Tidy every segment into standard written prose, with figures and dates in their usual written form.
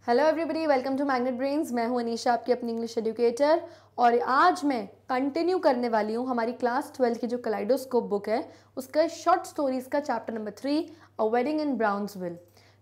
Hello everybody, welcome to magnet brains. मैं हूं अनीशा, आपकी अपनी इंग्लिश एजुकेटर। और आज मैं कंटिन्यू करने वाली हूं हमारी क्लास 12 की जो कलाइडोस्कोप बुक है उसका शॉर्ट स्टोरीज का chapter number 3, a wedding in Brownsville.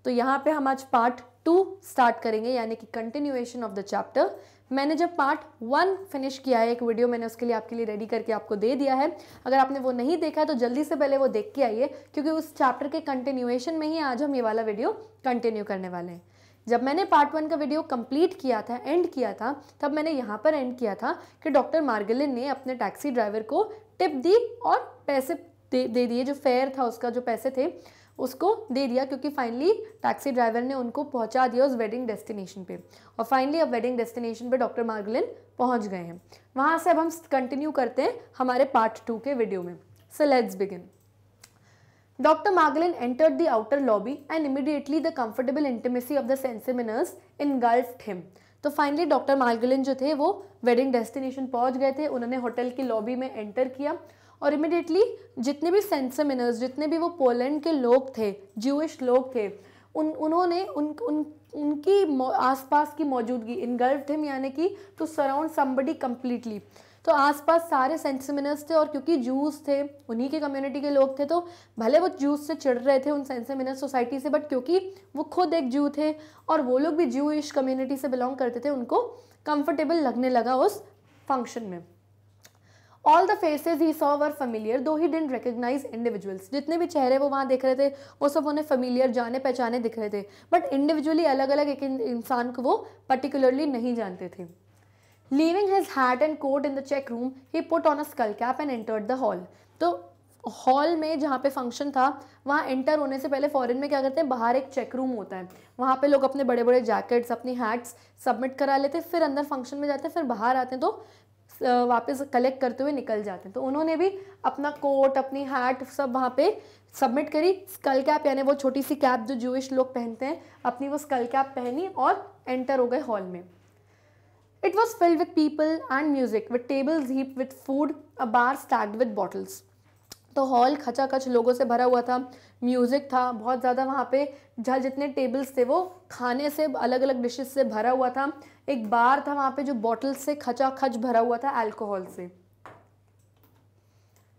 तो यहाँ पे हम आज पार्ट 2 स्टार्ट करेंगे, यानी कि कंटिन्यूएशन ऑफ द चैप्टर। मैंने जब पार्ट 1 फिनिश किया है, एक वीडियो मैंने उसके लिए आपके लिए रेडी करके आपको दे दिया है। अगर आपने वो नहीं देखा है तो जल्दी से पहले वो देख के आइए, क्योंकि उस चैप्टर के कंटिन्यूएशन में ही आज हम ये वाला वीडियो कंटिन्यू करने वाले हैं। जब मैंने पार्ट 1 का वीडियो कंप्लीट किया था, एंड किया था, तब मैंने यहाँ पर एंड किया था कि डॉक्टर मार्गलिन ने अपने टैक्सी ड्राइवर को टिप दी और पैसे दे दिए। जो फेयर था उसका, जो पैसे थे उसको दे दिया, क्योंकि फाइनली टैक्सी ड्राइवर ने उनको पहुंचा दिया उस वेडिंग डेस्टिनेशन पे। और फाइनली अब वेडिंग डेस्टिनेशन पे डॉक्टर मार्गलिन पहुंच गए हैं। वहाँ से अब हम कंटिन्यू करते हैं हमारे पार्ट 2 के वीडियो में। So let's begin. Dr. Margolin entered the outer lobby and immediately the comfortable intimacy of the Sensiminers engulfed him. तो फाइनली डॉक्टर मार्गलिन जो थे वो वेडिंग डेस्टिनेशन पहुंच गए थे। उन्होंने होटल की लॉबी में एंटर किया और इमिडिएटली जितने भी सेंसिमिनर्स, जितने भी वो पोलैंड के लोग थे, ज्यूइश लोग थे, उन्होंने उनकी आसपास की मौजूदगी, इनगल्फ्ड हिम यानी कि टू सराउंड समबडी कंप्लीटली। तो आसपास सारे सेंसिमिनर्स थे, और क्योंकि जूस थे, उन्हीं के कम्युनिटी के लोग थे, तो भले वो जूस से चिढ़ रहे थे उन सेंसिमिनर सोसाइटी से, बट क्योंकि वो खुद एक जू थे और वो लोग भी जूइश कम्युनिटी से बिलोंग करते थे, उनको कंफर्टेबल लगने लगा उस फंक्शन में। All the faces he saw were familiar दो ही डिडंट रिकॉग्नाइज इंडिविजुअल्स। जितने भी चेहरे वो वहाँ देख रहे थे वो सब उन्हें फेमिलियर, जाने पहचाने दिख रहे थे, बट इंडिविजुअली अलग अलग एक इंसान को वो पर्टिकुलरली नहीं जानते थे। Leaving his hat and coat in the check room, he put on a skull cap and entered the hall. तो हॉल में जहाँ पे फंक्शन था, वहाँ एंटर होने से पहले फॉरेन में क्या करते हैं, बाहर एक चेक रूम होता है, वहाँ पे लोग अपने बड़े बड़े जैकेट्स, अपनी हैट्स सबमिट करा लेते हैं, फिर अंदर फंक्शन में जाते हैं, फिर बाहर आते हैं तो वापस कलेक्ट करते हुए निकल जाते हैं। तो उन्होंने भी अपना कोट, अपनी हैट सब वहाँ पे सबमिट करी। स्कल कैप यानी वो छोटी सी कैप जो जूइश लोग पहनते हैं, अपनी वो स्कल कैप पहनी और एंटर हो गए हॉल में। It was filled with people and music, with tables heaped with food, a bar stacked with bottles. तो हॉल खचाखच लोगों से भरा हुआ था, म्यूज़िक था बहुत ज़्यादा वहाँ पे, जहाँ जितने टेबल्स थे वो खाने से, अलग अलग डिशेस से भरा हुआ था। एक बार था वहाँ पे जो बॉटल्स से खचाखच भरा हुआ था अल्कोहल से।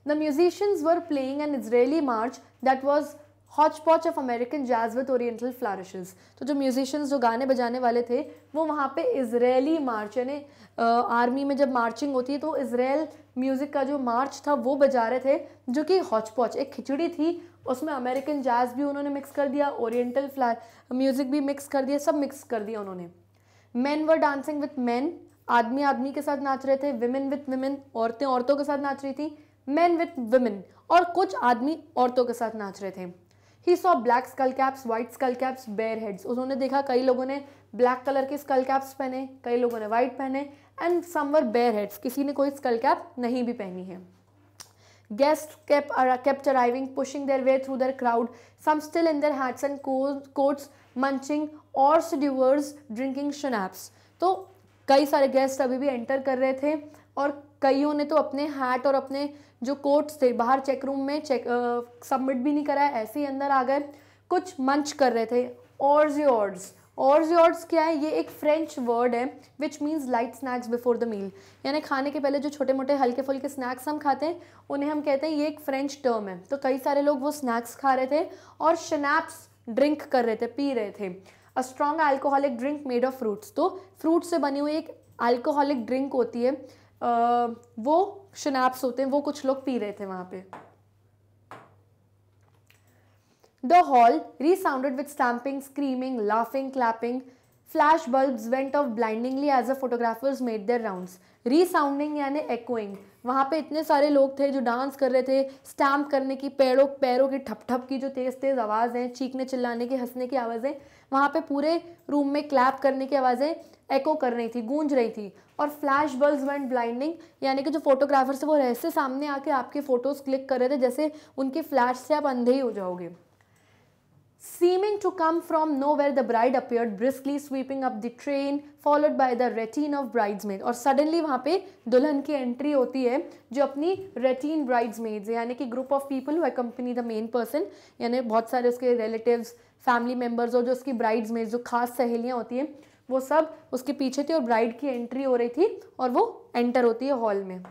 The musicians were playing an Israeli march that was hotchpotch of American jazz with oriental flourishes. तो जो म्यूजिशियंस, जो गाने बजाने वाले थे, वो वहाँ पे इजरायली मार्च, यानी आर्मी में जब मार्चिंग होती है तो इजराइल म्यूज़िक का जो मार्च था वो बजा रहे थे, जो कि हॉचपॉच एक खिचड़ी थी, उसमें अमेरिकन जैज भी उन्होंने मिक्स कर दिया, ओरिएंटल म्यूज़िक भी मिक्स कर दिया, सब मिक्स कर दिया उन्होंने। Man were dancing with man, आदमी आदमी के साथ नाच रहे थे। विमेन विथ विमेन, औरतें औरतों के साथ नाच रही थी। मैन विथ विमेन, और कुछ आदमी औरतों के साथ नाच रहे थे। He saw black skull caps, white skull caps, bare heads. उन्होंने देखा कई लोगों ने ब्लैक कलर के स्कल कैप्स पहने, कई लोगों ने वाइट पहने, and some were bare heads, किसी ने कोई स्कल कैप नहीं भी पहनी है। Guests kept arriving, pushing their way through their crowd, some still in their hats and coats, munching hors d'oeuvres, drinking schnapps. तो कई सारे गेस्ट अभी भी एंटर कर रहे थे, और कईयों ने तो अपने हैट और अपने जो कोट्स थे बाहर चेक रूम में सबमिट भी नहीं कराया, ऐसे ही अंदर आ गए। कुछ मंच कर रहे थे। ऑर्जियोर्ड्स क्या है, ये एक फ्रेंच वर्ड है which means light snacks before the meal, यानी खाने के पहले जो छोटे मोटे हल्के फुल्के स्नैक्स हम खाते हैं उन्हें हम कहते हैं, ये एक फ्रेंच टर्म है। तो कई सारे लोग वो स्नैक्स खा रहे थे और शनैप्स ड्रिंक कर रहे थे, पी रहे थे। A strong alcoholic drink made of fruits, तो फ्रूट से बनी हुई एक अल्कोहलिक ड्रिंक होती है, वो शनैप्स होते हैं, वो कुछ लोग पी रहे थे वहाँ पे। The hall resounded with stamping, screaming, laughing, clapping. Flash bulbs went off blindingly as the photographers made their rounds. Resounding यानी echoing. वहाँ पे इतने सारे लोग थे जो डांस कर रहे थे, स्टैम्प करने की, पैरों की ठप ठप की जो तेज़ तेज़ आवाज़ें, चीखने चिल्लाने की, हंसने की आवाज़ें, वहाँ पे पूरे रूम में क्लैप करने की आवाज़ें एको कर रही थी, गूंज रही थी। और फ्लैश बल्ब्स वेंट ब्लाइंडिंग, यानी कि जो फोटोग्राफर्स वो ऐसे सामने आके आपके फोटोज़ क्लिक कर रहे थे जैसे उनके फ्लैश से आप अंधे ही हो जाओगे। Seeming to come from nowhere, the bride appeared briskly, sweeping up the train, followed by the retinue of bridesmaids. और सडनली वहाँ पे दुल्हन की एंट्री होती है, जो अपनी रेटिन ब्राइड्समेड्स यानी कि group of people who accompany the main person, यानी बहुत सारे उसके रिलेटिव्स, फैमिली मेम्बर्स और जो उसकी ब्राइड्स में जो खास सहेलियाँ होती हैं वो सब उसके पीछे थी और ब्राइड की एंट्री हो रही थी और वो एंटर होती है हॉल में।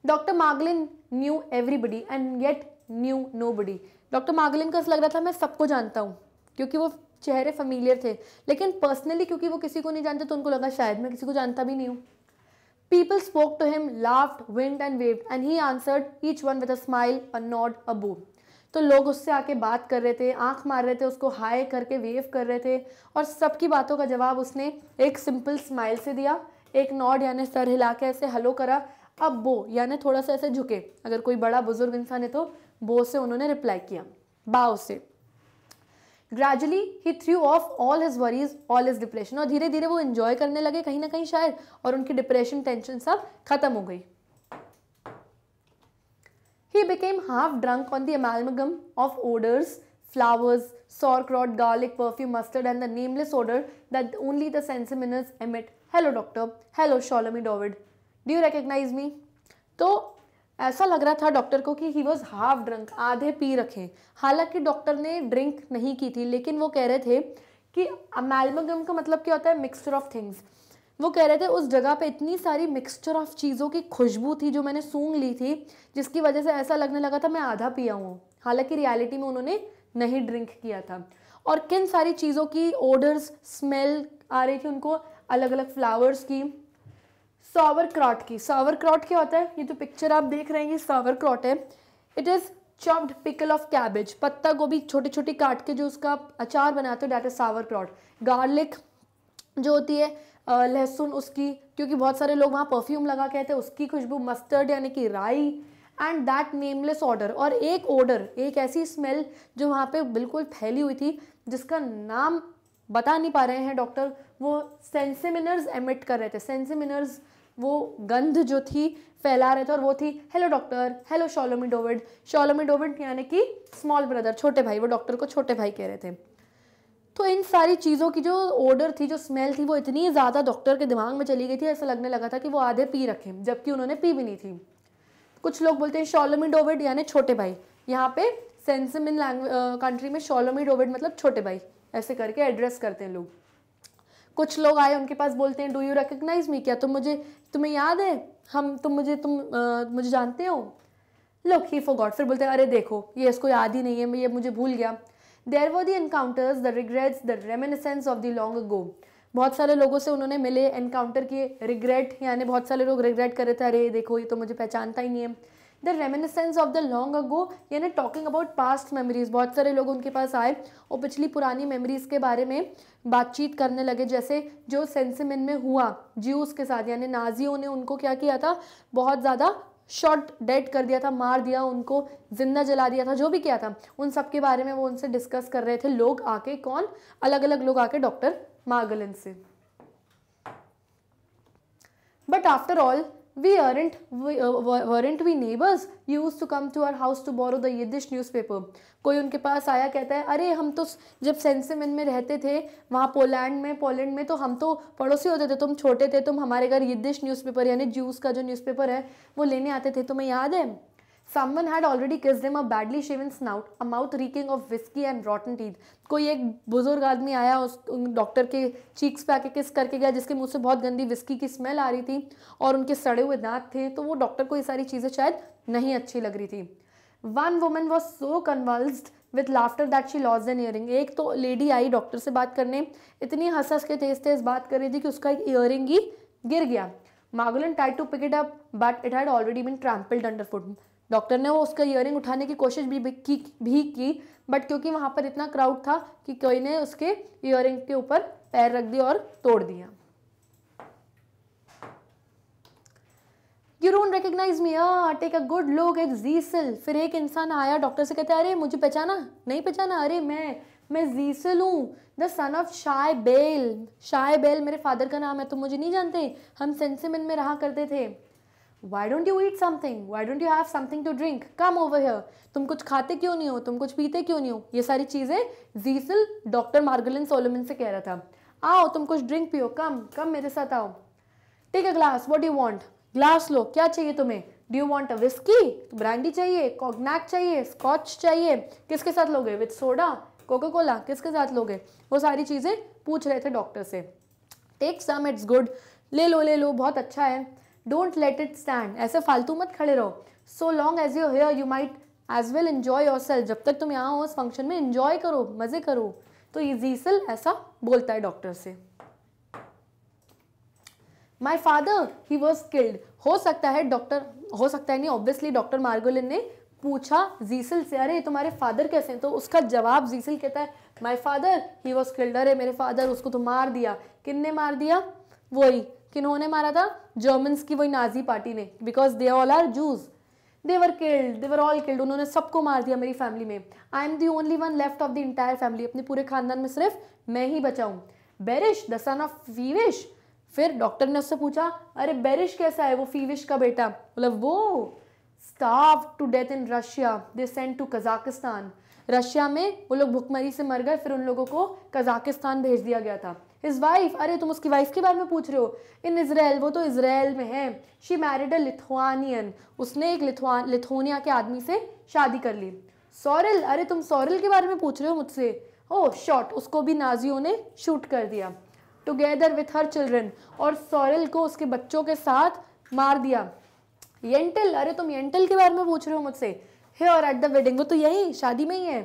Doctor Margolin knew everybody and yet knew nobody. Doctor Margolin को ऐसा लग रहा था मैं सबको जानता हूँ, क्योंकि वो चेहरे फेमिलियर थे, लेकिन पर्सनली क्योंकि वो किसी को नहीं जानते तो उनको लगा शायद मैं किसी को जानता भी नहीं हूँ। People spoke to him, laughed, winked and waved, and he answered each one with a smile, a nod, a bow. तो लोग उससे आके बात कर रहे थे, आंख मार रहे थे, उसको हाय करके वेव कर रहे थे और सबकी बातों का जवाब उसने एक सिंपल स्माइल से दिया, एक नॉड यानी सर हिला के ऐसे हेलो करा, अब बो यानी थोड़ा सा ऐसे झुके, अगर कोई बड़ा बुजुर्ग इंसान है तो बो से उन्होंने रिप्लाई किया, बाव से। Gradually he threw off all his worries, all his depression, और धीरे धीरे वो एंजॉय करने लगे कहीं ना कहीं शायद, और उनकी डिप्रेशन टेंशन सब खत्म हो गई। He became half drunk on the amalgam of odors, flowers, sauerkraut, garlic, perfume, mustard, and the nameless odor that only the sensiminers emit. Hello doctor, hello Sholomie David, do you recognize me? तो ऐसा लग रहा था doctor को कि he was half drunk, आधे P रखे। हालांकि डॉक्टर ने ड्रिंक नहीं की थी, लेकिन वो कह रहे थे कि अमेलगम का मतलब क्या होता है, मिक्सचर ऑफ थिंग्स। वो कह रहे थे उस जगह पे इतनी सारी मिक्सचर ऑफ चीज़ों की खुशबू थी जो मैंने सूंघ ली थी, जिसकी वजह से ऐसा लगने लगा था मैं आधा पिया हूँ। हालांकि रियलिटी में उन्होंने नहीं ड्रिंक किया था। और किन सारी चीज़ों की ओडर्स, स्मेल आ रही थी उनको, अलग अलग फ्लावर्स की, सावरक्रॉट की। सावरक्रॉट क्या होता है, ये जो पिक्चर आप देख रहे हैं ये सावरक्रॉट है। It is chopped pickle of cabbage, पत्ता गोभी छोटी छोटी काट के जो उसका अचार बनाते हो, दैट इज सावरक्रॉट। गार्लिक जो होती है लहसुन, उसकी, क्योंकि बहुत सारे लोग वहाँ परफ्यूम लगा के आते हैं, उसकी खुशबू। मस्टर्ड यानी कि राई, एंड दैट नेमलेस ऑर्डर, और एक ऑर्डर, एक ऐसी स्मेल जो वहाँ पे बिल्कुल फैली हुई थी जिसका नाम बता नहीं पा रहे हैं डॉक्टर, वो सेंसिमिनर्स एमिट कर रहे थे। सेंसिमिनर्स वो गंध जो थी फैला रहे थे, और वो थी हेलो डॉक्टर, हेलो शॉलोमी डोविड। शॉलोमी डोविड यानी कि स्मॉल ब्रदर, छोटे भाई, वो डॉक्टर को छोटे भाई कह रहे थे। तो इन सारी चीज़ों की जो ऑर्डर थी, जो स्मेल थी, वो इतनी ज़्यादा डॉक्टर के दिमाग में चली गई थी, ऐसा लगने लगा था कि वो आधे पी रखे, जबकि उन्होंने पी भी नहीं थी। कुछ लोग बोलते हैं शॉलोमी डोविड यानी छोटे भाई, यहाँ पे सेंसिमिन कंट्री में शॉलोमी डोविड मतलब छोटे भाई, ऐसे करके एड्रेस करते हैं लोग। कुछ लोग आए उनके पास, बोलते हैं डू यू रिकग्नाइज मी, क्या तुम्हें याद है, तुम मुझे जानते हो। लुक ही फॉरगॉट, फिर बोलते हैं अरे देखो ये इसको याद ही नहीं है, ये मुझे भूल गया। There were the encounters, the regrets, the reminiscence of the long ago. बहुत सारे लोगों से उन्होंने मिले, एनकाउंटर किए। रिग्रेट यानी बहुत सारे लोग रिग्रेट कर रहे थे, अरे देखो ये तो मुझे पहचानता ही नहीं है। The reminiscence of the long अगो यानी टॉकिंग अबाउट पास्ट मेमोरीज। बहुत सारे लोग उनके पास आए और पिछली पुरानी मेमोरीज के बारे में बातचीत करने लगे, जैसे जो सेंसिमिन में हुआ ज्यूस के साथ, यानी नाजियों ने उनको क्या किया था, बहुत ज़्यादा शॉट डेड कर दिया था, मार दिया उनको, जिंदा जला दिया था, जो भी किया था उन सब के बारे में वो उनसे डिस्कस कर रहे थे लोग आके। कौन? अलग अलग लोग आके डॉक्टर मार्गलिन से। But after all weren't we neighbors? You used to come to our house to borrow the Yiddish newspaper. कोई उनके पास आया, कहता है अरे हम तो जब सेंसिमिन में रहते थे वहाँ पोलैंड में तो हम तो पड़ोसी होते थे, तुम छोटे थे, तुम हमारे घर यिद्दिश न्यूज़पेपर यानी ज्यूस का जो न्यूज़पेपर है वो लेने आते थे, तुम्हें याद है? Someone had already kissed him a badly shaven snout, a mouth reeking of whiskey and rotten teeth. कोई एक बुजुर्ग आदमी आया, उस डॉक्टर के चीक्स पे आके किस करके गया, जिसके मुंह से बहुत गंदी विस्की की स्मेल आ रही थी और उनके सड़े हुए दांत थे, तो वो डॉक्टर को ये सारी चीज़ें शायद नहीं अच्छी लग रही थी। One woman was so convulsed with laughter that she lost an earring. एक तो लेडी आई डॉक्टर से बात करने, इतनी हंस के तेज बात कर रही थी कि उसका एक ईयरिंग ही गिर गया। Margolin tried to pick it up, but it had already been trampled underfoot. Doctor ने वो उसका ईयरिंग उठाने की कोशिश भी की, बट क्योंकि वहाँ पर इतना क्राउड था कि कोई ने उसके ईयरिंग के ऊपर पैर रख दिया और तोड़ दिया। You don't recognize me? Take a good look at Zisel. फिर एक इंसान आया, डॉक्टर से कहता है अरे मुझे पहचाना? नहीं पहचाना? अरे मैं जीसल हूँ, the son of Shaye Bell. Shaye Bell मेरे फादर का नाम है, तुम मुझे नहीं जानते? हम सेंसिमिन में रहा करते थे। Why don't you eat something? Why don't you have something to drink? Come over here. तुम कुछ खाते क्यों नहीं हो? तुम कुछ पीते क्यों नहीं हो? ये सारी चीज़ें जीसल डॉक्टर मार्गलिन सोलोमन से कह रहा था। आओ तुम कुछ ड्रिंक पियो, कम मेरे साथ आओ। Take a glass, what you want? Glass लो, क्या चाहिए तुम्हें? Do you want a whiskey, brandy चाहिए, कॉग्नैक चाहिए, स्कॉच चाहिए, किसके साथ लोगे, विद सोडा, कोका कोला, किसके साथ लोगे, वो सारी चीज़ें पूछ रहे थे डॉक्टर से। टेक सम, इट्स गुड, ले लो बहुत अच्छा है। डोंट लेट इट स्टैंड, ऐसे फालतू मत खड़े रहो। So long as you here you might as well enjoy yourself, जब तक तुम यहाँ हो उस फंक्शन में एंजॉय करो, मजे करो। तो ये जीसल ऐसा बोलता है डॉक्टर से। My father he was killed, हो सकता है डॉक्टर, हो सकता है नहीं, ऑब्वियसली डॉक्टर मार्गोलिन ने पूछा जीसल से, अरे तुम्हारे फादर कैसे हैं, तो उसका जवाब जीसल कहता है my father he was killed, अरे मेरे फादर, उसको तो मार दिया। किसने मार दिया, वही, किन्होंने मारा था, जर्मन्स की वही नाजी पार्टी ने, because they all are Jews, they were killed, they were all killed, उन्होंने सबको मार दिया मेरी फैमिली में। I am the only one left of the entire family, अपने पूरे खानदान में सिर्फ मैं ही बचा हूँ। Berish the son of Feivish, फिर डॉक्टर ने उससे पूछा अरे बेरिश कैसा है, वो फीविश का बेटा, मतलब वो starved to death in Russia, they sent to Kazakhstan, Russia में वो लोग भुखमरी से मर गए, फिर उन लोगों को कजाकिस्तान भेज दिया गया था। His wife, अरे तुम उसकी वाइफ के बारे में पूछ रहे हो, इन इजराइल, वो तो इजराइल में है। She married a Lithuanian, उसने एक लिथुआनिया के आदमी से शादी कर ली। सॉरेल, अरे तुम सॉरेल के बारे में पूछ रहे हो मुझसे, ओह शॉट, उसको भी नाजियों ने शूट कर दिया। टुगेदर विथ हर चिल्ड्रन, और सॉरेल को उसके बच्चों के साथ मार दिया। येंटल, अरे तुम येंटल के बारे में पूछ रहे हो मुझसे, हियर एट द वेडिंग, वो तो यही शादी में ही है।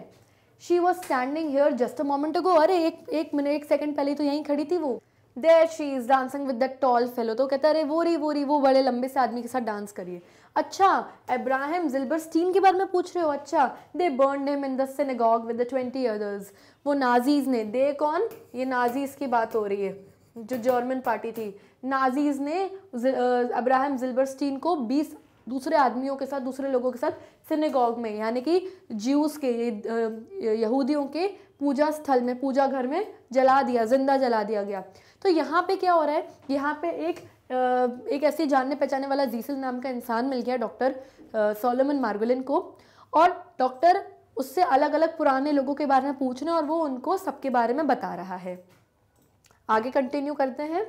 She was standing here just a moment ago, अरे एक मिनट, एक सेकंड पहले तो यहीं खड़ी थी वो। There she is dancing with that tall fellow, तो कहता है अरे वो बड़े लंबे से आदमी के साथ डांस करिए। अच्छा, अब्राहम जिल्बरस्टीन के बारे में पूछ रहे हो, अच्छा, they burned him in the synagogue with the 20 others, वो नाजीज ने, दे कौन, ये नाजीज की बात हो रही है, जो जर्मन पार्टी थी, नाजीज ने अब्राहम जिल्बरस्टीन को 20 दूसरे आदमियों के साथ, दूसरे लोगों के साथ सिनेगॉग में, यानी कि ज्यूस के, यहूदियों के पूजा स्थल में, पूजा घर में जला दिया, जिंदा जला दिया गया। तो यहाँ पे क्या हो रहा है, यहाँ पे एक ऐसे जानने पहचाने वाला जीसल नाम का इंसान मिल गया डॉक्टर सोलोमन मार्गोलिन को, और डॉक्टर उससे अलग अलग पुराने लोगों के बारे में पूछ रहे हैं और वो उनको सबके बारे में बता रहा है। आगे कंटिन्यू करते हैं।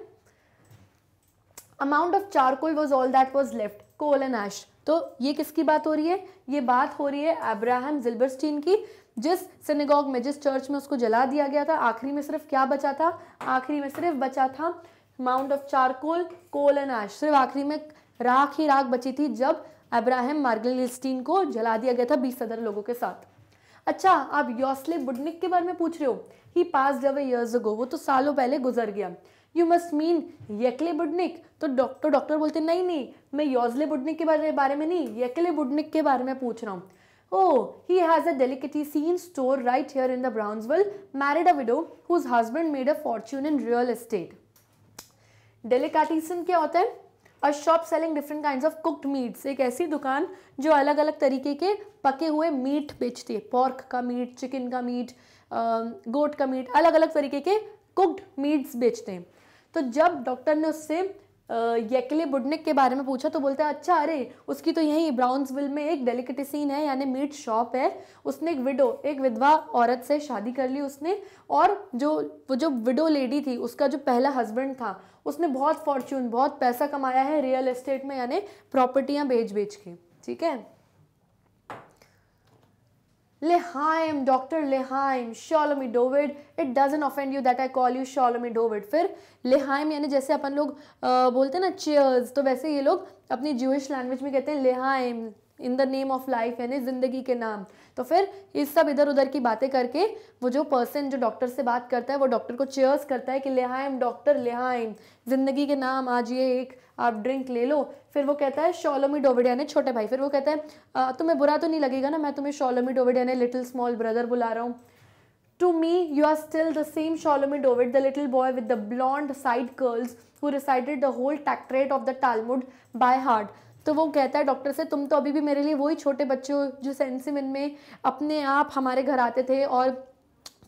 Amount of charcoal was all that was left, coal and ash, तो ये किसकी बात हो रही है, ये बात हो रही है अब्राहम जिल्बरस्टीन की, जिस सिनेगॉग में, जिस चर्च में उसको जला दिया गया था। आखिरी में सिर्फ क्या बचा था, आखिरी में सिर्फ बचा था amount of charcoal, coal and ash, सिर्फ आखिरी में राख ही राख बची थी जब अब्राहम मार्गोलिन को जला दिया गया था 20 अदर लोगों के साथ। अच्छा, आप योस्ले बुडनिक के बारे में पूछ रहे हो, ही पास्ड अवे इयर्स अगो, वो तो सालों पहले गुजर गया। यू मस्ट मीन येकले बुडनिक, तो डॉक्टर बोलते नहीं, मैं योस्ले बुडनिक के बारे में नहीं, येकले बुडनिक के बारे में पूछ रहा हूँ। Oh, he has a delicatessen store right here in the Brownsville, married a widow whose husband made a fortune in real estate. Delicatessen क्या होता है, A shop selling different kinds of cooked meats, एक ऐसी दुकान जो अलग अलग तरीके के पके हुए मीट बेचती है, पॉर्क का मीट, चिकन का मीट, गोट का मीट, अलग अलग तरीके के कुक्ड मीट्स बेचते हैं। तो जब डॉक्टर ने उससे येकले बुडनिक के बारे में पूछा तो बोलता है अच्छा, अरे उसकी तो यहीं ब्राउन्सविल में एक डेलिकेटेसीन है, यानी मीट शॉप है, उसने एक विधवा औरत से शादी कर ली उसने, और वो जो विडो लेडी थी, उसका जो पहला हस्बैंड था, उसने बहुत फॉर्च्यून, बहुत पैसा कमाया है रियल एस्टेट में, यानी प्रॉपर्टियां बेच के। ठीक है, Lehaim, Dr. Lehaim, Shalomi Dovid, it doesn't offend you that I call you Shalomi Dovid। फिर Lehaim यानी जैसे अपन लोग बोलते हैं ना cheers, तो वैसे ये लोग अपनी Jewish लैंग्वेज में कहते हैं Lehaim, in the name of life, यानी जिंदगी के नाम। तो फिर इस सब इधर उधर की बातें करके वो जो पर्सन जो डॉक्टर से बात करता है वो डॉक्टर को चेयर्स करता है कि लेहाइम डॉक्टर लेहाइम, जिंदगी के नाम, आज ये एक आप ड्रिंक ले लो। फिर वो कहता है शॉलोमी डोविड यानी छोटे भाई, फिर वो कहता है तुम्हें बुरा तो नहीं लगेगा ना, मैं तुम्हें शॉलोमी डोविड यानी लिटिल स्मॉल ब्रदर बुला रहा हूँ। To me, you are still the same Shalomi Dovid, the little boy with the blonde side curls who recited the whole tractate of the Talmud by heart। तो वो कहता है डॉक्टर से, तुम तो अभी भी मेरे लिए वही छोटे बच्चे हो जो सेंसिमिन में अपने आप हमारे घर आते थे और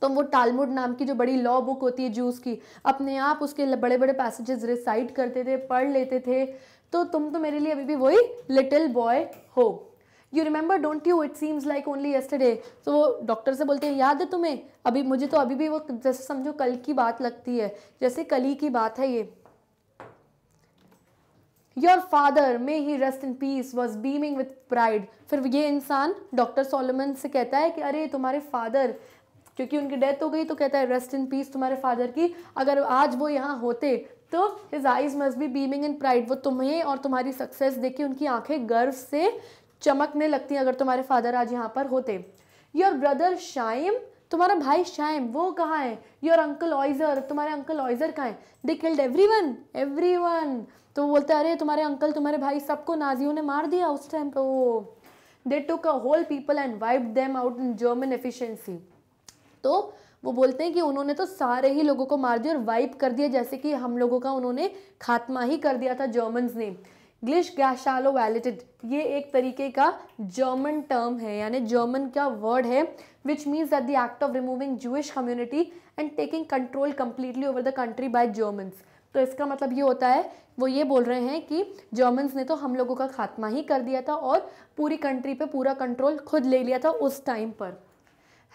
तुम वो टालमुड नाम की जो बड़ी लॉ बुक होती है जूस की, अपने आप उसके बड़े बड़े पैसेजेस रिसाइट करते थे, पढ़ लेते थे, तो तुम तो मेरे लिए अभी भी वही लिटिल बॉय हो। You remember don't you, it seems like only yesterday. तो वो डॉक्टर से बोलते हैं याद है तुम्हें, अभी मुझे तो अभी भी वो जैसे समझो कल की बात लगती है, जैसे कल ही की बात है ये। Your father may he rest in peace was beaming with pride. फिर ये इंसान डॉक्टर सोलोमन से कहता है कि अरे तुम्हारे फादर, क्योंकि उनकी डेथ हो गई, तो कहता है रेस्ट इन पीस तुम्हारे फादर की, अगर आज वो यहाँ होते तो his eyes must be beaming in pride, वो तुम्हें और तुम्हारी सक्सेस देख के उनकी आंखें गर्व से चमकने लगती अगर तुम्हारे फादर आज यहाँ पर होते। योर ब्रदर शाइम, तुम्हारा भाई शाइम वो कहाँ है। योर अंकल ऑइजर, तुम्हारे अंकल ऑइजर कहाँ है। दे किल्ड एवरीवन, तो वो बोलते हैं अरे तुम्हारे अंकल तुम्हारे भाई सबको नाजियों ने मार दिया उस टाइम पे। They took a whole people and wiped them out in German efficiency. तो वो बोलते हैं कि उन्होंने तो सारे ही लोगों को मार दिया और वाइप कर दिया, जैसे कि हम लोगों का उन्होंने खात्मा ही कर दिया था जर्मन्स ने। ग्लिश गैशालो वैलिटेड, ये एक तरीके का जर्मन टर्म है, यानी जर्मन का वर्ड है, which means that the act of removing Jewish community and taking control completely over the country bye Germans. तो इसका मतलब ये होता है, वो ये बोल रहे हैं कि जर्मन्स ने तो हम लोगों का खात्मा ही कर दिया था और पूरी कंट्री पे पूरा कंट्रोल खुद ले लिया था उस टाइम पर।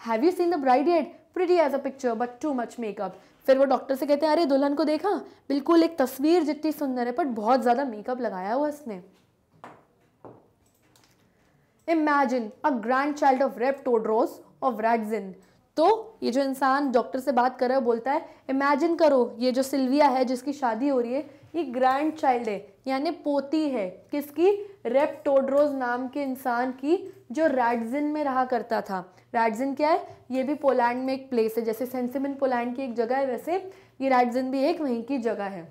Have you seen the bride yet, pretty as a picture but too much makeup. फिर वो डॉक्टर से कहते हैं अरे दुल्हन को देखा, बिल्कुल एक तस्वीर जितनी सुंदर है पर बहुत ज्यादा मेकअप लगाया हुआ इसने। Imagine a grandchild of Reb Todros of Radzin. तो ये जो इंसान डॉक्टर से बात कर रहा है बोलता है इमेजिन करो ये जो सिल्विया है जिसकी शादी हो रही है, ये ग्रैंड चाइल्ड है, यानी पोती है किसकी, रेप्टोड्रोस नाम के इंसान की, जो रैडजिन में रहा करता था। रैडजिन क्या है, ये भी पोलैंड में एक प्लेस है, जैसे सेंसिमिन पोलैंड की एक जगह है वैसे ये रैडजिन भी एक वहीं की जगह है।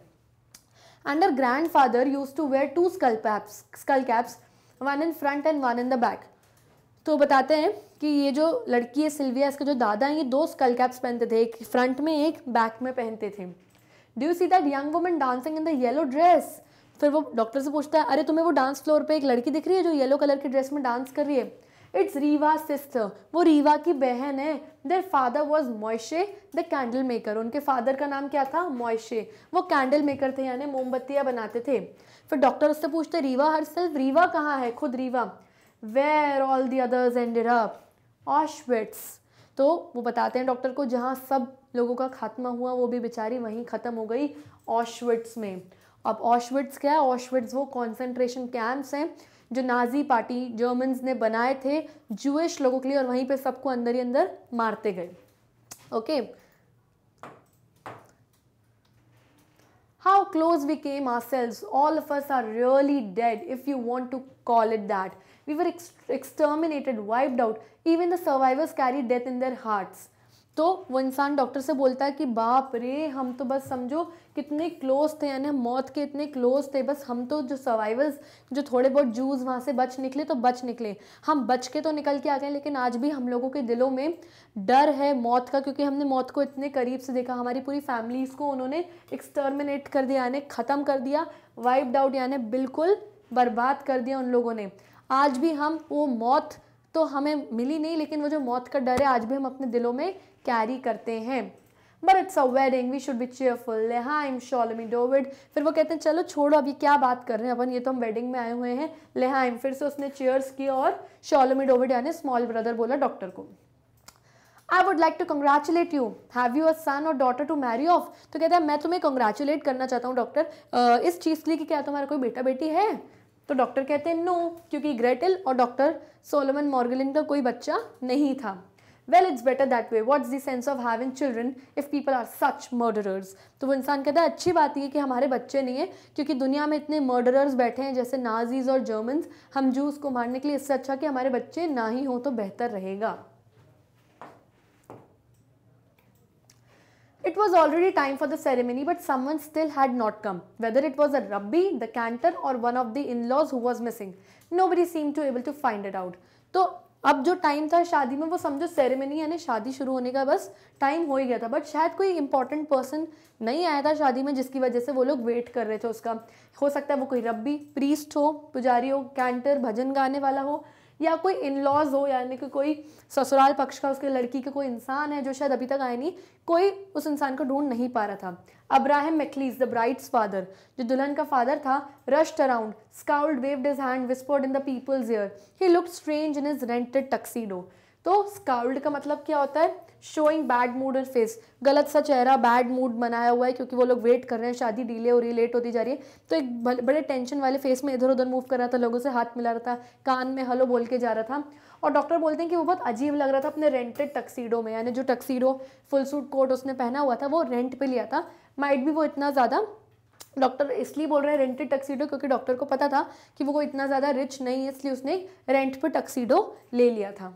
And her grandfather used to wear 2 skull caps, one in front and one in the back. तो बताते हैं कि ये जो लड़की है सिल्विया, इसके जो दादा हैं ये 2 स्कल कैप्स पहनते थे, एक फ्रंट में एक बैक में पहनते थे। Do you see that young woman dancing in the yellow dress. फिर वो डॉक्टर से पूछता है अरे तुम्हें वो डांस फ्लोर पे एक लड़की दिख रही है जो येलो कलर की ड्रेस में डांस कर रही है। इट्स रीवा सिस्टर, वो रीवा की बहन है। Their father was Moishe the candle maker, उनके फादर का नाम क्या था, मॉइशे, वो कैंडल मेकर थे यानी मोमबत्तियां बनाते थे। फिर डॉक्टर उससे पूछते रीवा हरसेल्फ, रीवा कहाँ है खुद Riva. Where all the others ended up, Auschwitz. तो वो बताते हैं डॉक्टर को जहाँ सब लोगों का खात्मा हुआ वो भी बेचारी वहीं ख़त्म हो गई, ऑशविट्स में। अब ऑशविट्स क्या है, ऑशविट्स वो कॉन्सेंट्रेशन कैंप्स हैं जो नाजी पार्टी जर्मन्स ने बनाए थे जूइश लोगों के लिए, और वहीं पे सबको अंदर ही अंदर मारते गए। Okay, how close we came ourselves, all of us are really dead if you want to call it that. We were exterminated, wiped out, even the survivors carry death in their hearts. तो वो इंसान doctor से बोलता है कि बाप रे हम तो बस समझो कितने क्लोज थे, यानी मौत के इतने क्लोज थे, बस हम तो जो सर्वाइवर्स जो थोड़े बहुत जूस वहाँ से बच निकले तो बच निकले, हम बच के तो निकल के आ गए, लेकिन आज भी हम लोगों के दिलों में डर है मौत का, क्योंकि हमने मौत को इतने करीब से देखा। हमारी पूरी फैमिलीज़ को उन्होंने एक्सटर्मिनेट कर दिया यानी ख़त्म कर दिया, वाइप्ड आउट यानी बिल्कुल बर्बाद कर दिया उन लोगों ने। आज भी हम वो मौत तो हमें मिली नहीं, लेकिन वो जो मौत का डर है आज भी हम अपने दिलों में कैरी करते हैं। But it's a wedding, we should be cheerful, lechaim Shloime Dovid. फिर वो कहते हैं चलो छोड़ो अभी क्या बात कर रहे हैं अपन, ये तो हम वेडिंग में आए हुए हैं, लेहाइम। फिर से उसने चीयर्स की और शॉलोमी डोविड यानी स्मॉल ब्रदर बोला डॉक्टर को। I would like to congratulate you, have you a son or daughter to marry of. तो कहता है मैं तुम्हें कंग्रेचुलेट करना चाहता हूँ डॉक्टर इस चीज़ के लिए कि क्या तुम्हारा कोई बेटा बेटी है। तो डॉक्टर कहते हैं नो, क्योंकि ग्रेटेल और डॉक्टर सोलोमन मॉर्गलिन का कोई बच्चा नहीं था। Well, it's better that way. What's the sense of having children if people are such murderers? तो वो इंसान कहता है अच्छी बात ये कि हमारे बच्चे नहीं है, क्योंकि दुनिया में इतने मर्डरर्स बैठे हैं जैसे नाजीज और जर्मन्स, हम जूस को मारने के लिए, इससे अच्छा कि हमारे बच्चे ना ही हो तो बेहतर रहेगा। It was already time for the ceremony, but someone still had not come. Whether it was a rabbi, the cantor, or one of the in-laws who was missing, nobody seemed to able to find it out. तो अब जो time था शादी में, वो समझो ceremony यानी शादी शुरू होने का बस टाइम हो ही गया था, बट शायद कोई इंपॉर्टेंट पर्सन नहीं आया था शादी में जिसकी वजह से वो लोग वेट कर रहे थे उसका। हो सकता है वो कोई रब्बी, प्रीस्ट हो, पुजारी हो, कैंटर, भजन गाने वाला हो, या कोई इन लॉज हो यानी कि कोई ससुराल पक्ष का उसके लड़की का कोई इंसान है जो शायद अभी तक आया नहीं, कोई उस इंसान को ढूंढ नहीं पा रहा था। Abraham Mekheles the bride's father, जो दुल्हन का फादर था, rushed around, scowled, waved his hand, whispered in the people's ear, he looked strange in his rented tuxedo. तो स्काउल्ड का मतलब क्या होता है, शोइंग बैड मूड और फेस, गलत सा चेहरा, बैड मूड बनाया हुआ है क्योंकि वो लोग वेट कर रहे हैं, शादी डिले हो रही है, लेट होती जा रही है, तो एक बड़े टेंशन वाले फेस में इधर उधर मूव कर रहा था, लोगों से हाथ मिला रहा था, कान में हेलो बोल के जा रहा था। और डॉक्टर बोलते हैं कि वो बहुत अजीब लग रहा था अपने रेंटेड टक्सीडो में, यानी जो टक्सीडो फुल सूट कोट उसने पहना हुआ था वो रेंट पे लिया था। माइट भी वो इतना ज़्यादा, डॉक्टर इसलिए बोल रहे हैं रेंटेड टक्सीडो क्योंकि डॉक्टर को पता था कि वो कोई इतना ज़्यादा रिच नहीं है, इसलिए उसने रेंट पे टक्सीडो ले लिया था।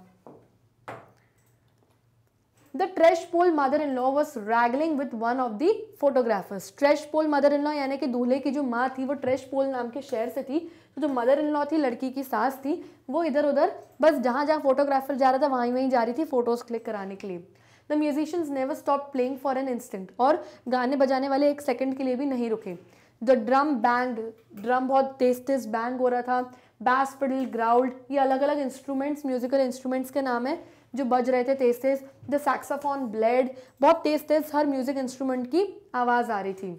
The Treshpole mother-in-law was wrangling with one of the photographers. Treshpole mother-in-law यानी कि दूल्हे की जो माँ थी वो ट्रेशपोल नाम के शहर से थी, तो जो मदर-इन-लॉ थी, लड़की की सास थी, वो इधर उधर बस जहाँ जहाँ फोटोग्राफर जा रहा था वहीं वहीं जा रही थी फोटोज क्लिक कराने के लिए। The musicians never stop playing for an instant, और गाने बजाने वाले एक सेकंड के लिए भी नहीं रुके। द ड्रम बैंग, ड्रम बहुत तेज तेज बैंग हो रहा था, बैस पिडल, ग्राउल्ड, ये अलग अलग इंस्ट्रूमेंट्स, म्यूजिकल इंस्ट्रूमेंट्स के नाम है जो बज रहे थे तेज तेज। द सैक्सोफोन ब्लेड, बहुत तेज तेज हर म्यूजिक इंस्ट्रूमेंट की आवाज़ आ रही थी।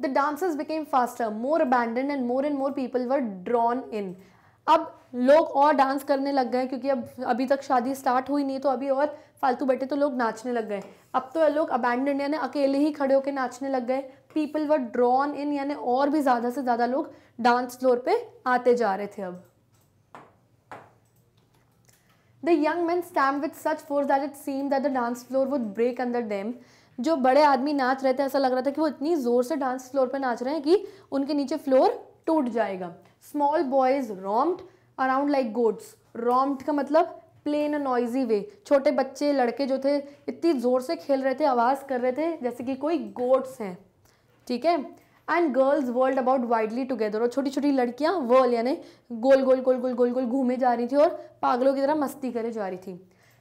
The dancers became faster, more abandon and more people were drawn in. अब लोग और डांस करने लग गए क्योंकि अब अभी तक शादी स्टार्ट हुई नहीं, तो अभी और फालतू बैठे तो लोग नाचने लग गए। अब तो लोग अबैंडन यानी अकेले ही खड़े होकर नाचने लग गए। पीपल वर ड्रॉन इन यानी और भी ज़्यादा से ज़्यादा लोग डांस फ्लोर पे आते जा रहे थे। अब The young men stamped with such force that it seemed that the dance floor would break under them. जो बड़े आदमी नाच रहे थे ऐसा लग रहा था कि वो इतनी जोर से डांस फ्लोर पे नाच रहे हैं कि उनके नीचे फ्लोर टूट जाएगा। Small boys romped around like goats. Romped का मतलब प्ले इन अ नॉइजी वे, छोटे बच्चे लड़के जो थे इतनी जोर से खेल रहे थे, आवाज़ कर रहे थे जैसे कि कोई गोट्स हैं, ठीक है। And girls world about widely together, और छोटी छोटी लड़कियां वर्ल्ड यानी गोल गोल गोल गोल गोल गोल घूमे जा रही थी और पागलों की तरह मस्ती करे जा रही थी।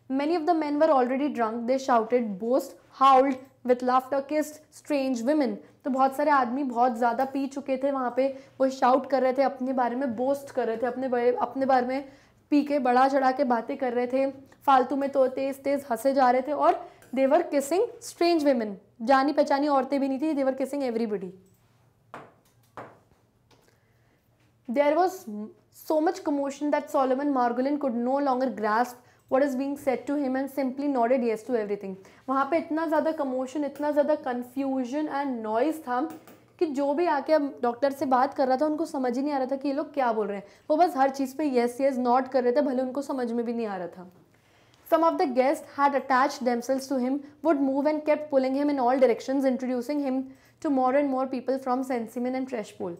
Many of the men were already drunk, they shouted, boast, howled with laughter, kissed strange women. तो बहुत सारे आदमी बहुत ज़्यादा पी चुके थे वहाँ पे, वो शाउट कर रहे थे, अपने बारे में बोस्ट कर रहे थे, अपने बारे में पी के बढ़ा चढ़ा के बातें कर रहे थे, फालतू में तो तेज तेज हंसे जा रहे थे। और देवर किसिंग स्ट्रेंज वुमेन, जानी पहचानी औरतें भी नहीं थी, they were kissing everybody. There was so much commotion that Solomon Margolin could no longer grasp what is being said to him and simply nodded yes to everything. वहाँ पे इतना ज़्यादा commotion, इतना ज़्यादा confusion and noise था कि जो भी आके अब डॉक्टर से बात कर रहा था उनको समझ ही नहीं आ रहा था कि ये लोग क्या बोल रहे हैं। वो बस हर चीज़ पे yes yes नॉट कर रहे थे, भले उनको समझ में भी नहीं आ रहा था। Some of the guests had attached themselves to him, would move and kept pulling him in all directions, introducing him to more and more people from Sensimin and Treshpole.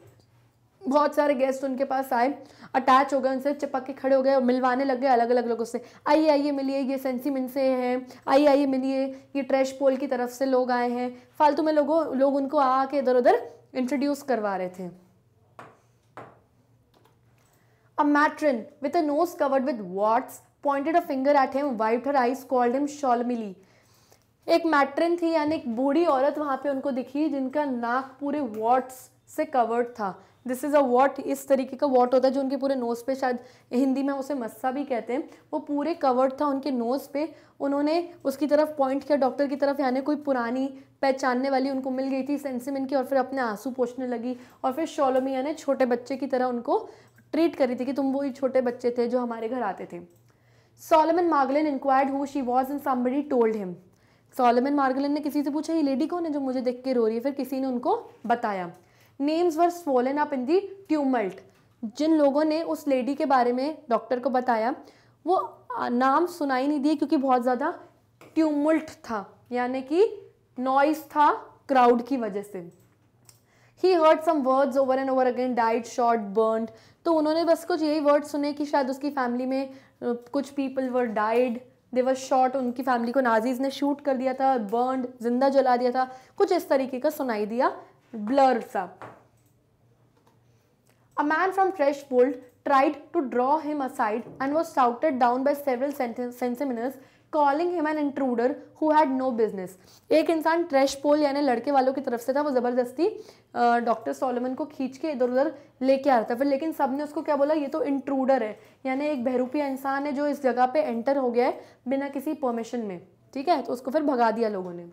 बहुत सारे गेस्ट उनके पास आए, अटैच हो गए, उनसे चिपक के खड़े हो गए और मिलवाने लग गए अलग अलग लोगों से। आइए आइए मिलिए, ये सेंसीमेंट से हैं, आइए आइए मिलिए, ये ट्रेशपोल की तरफ से लोग आए हैं। फालतू में लोग उनको आके इधर उधर इंट्रोड्यूस करवा रहे थे। A matron with a nose covered with warts pointed a finger at him, wiped her eyes, called him solemnly. एक मैट्रिन थी यानी एक बूढ़ी औरत वहाँ पे उनको दिखी जिनका नाक पूरे वॉट्स से कवर्ड था। दिस इज़ अ वॉट, इस तरीके का वॉट होता है जो उनके पूरे नोज़ पे, शायद हिंदी में उसे मस्सा भी कहते हैं, वो पूरे कवर्ड था उनके नोज़ पे। उन्होंने उसकी तरफ पॉइंट किया, डॉक्टर की तरफ, यानी कोई पुरानी पहचानने वाली उनको मिल गई थी सेंसिमिन की, और फिर अपने आंसू पोंछने लगी और फिर शोलोमी यानी छोटे बच्चे की तरह उनको ट्रीट करी थी कि तुम वही छोटे बच्चे थे जो हमारे घर आते थे। Solomon Margolin inquired who she was and somebody told him. Solomon Margolin ने किसी से पूछा ये लेडी कौन है जो मुझे देख के रो रही है, फिर किसी ने उनको बताया। Names were swollen up in the tumult, जिन लोगों ने उस लेडी के बारे में डॉक्टर को बताया वो नाम सुनाई नहीं दिए क्योंकि बहुत ज़्यादा ट्यूमल्ट था, यानी कि नॉइस था क्राउड की वजह से। He heard some words over and over again, died, shot, burned. तो उन्होंने बस कुछ यही वर्ड सुने कि शायद उसकी फैमिली में कुछ people were died, they were shot, उनकी फैमिली को नाजीज ने शूट कर दिया था, बर्न्ड, जिंदा जला दिया था, कुछ इस तरीके का सुनाई दिया, ब्लर सा। A man from Treshpole tried to draw him aside and was shouted down by several sensiminers, calling him an intruder who had no business. एक इंसान ट्रेशपोल यानी लड़के वालों की तरफ से था, वो ज़बरदस्ती डॉक्टर सोलोमन को खींच के इधर उधर लेके आ रहा था। फिर लेकिन सबने उसको क्या बोला, ये तो इंट्रूडर है, यानी एक बहरूपिया इंसान है जो इस जगह पे एंटर हो गया है बिना किसी परमिशन में, ठीक है। तो उसको फिर भगा दिया लोगों ने।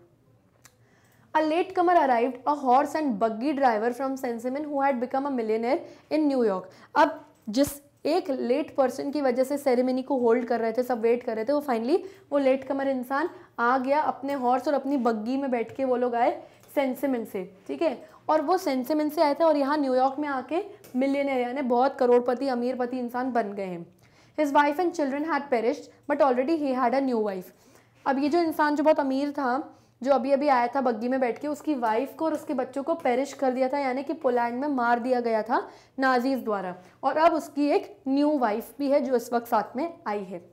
A latecomer arrived, a horse and buggy driver from Sensimin who had become a millionaire in New York. अब जिस एक लेट पर्सन की वजह से सेरेमनी को होल्ड कर रहे थे, सब वेट कर रहे थे, वो फाइनली वो लेट कमर इंसान आ गया अपने हॉर्स और अपनी बग्गी में बैठ के वो लोग आए सेंसिमिन से, ठीक है। और वो सेंसिमिन से आए थे और यहाँ न्यूयॉर्क में आके मिलियनेयर यानी बहुत करोड़पति अमीरपति इंसान बन गए हैं। His wife and children had perished but already he had a new wife. अब ये जो इंसान जो बहुत अमीर था, जो अभी अभी आया था बग्गी में बैठ के, उसकी वाइफ को और उसके बच्चों को पेरिश कर दिया था, यानी कि पोलैंड में मार दिया गया था नाजीज द्वारा। और अब उसकी एक न्यू वाइफ भी है जो इस वक्त साथ में आई है।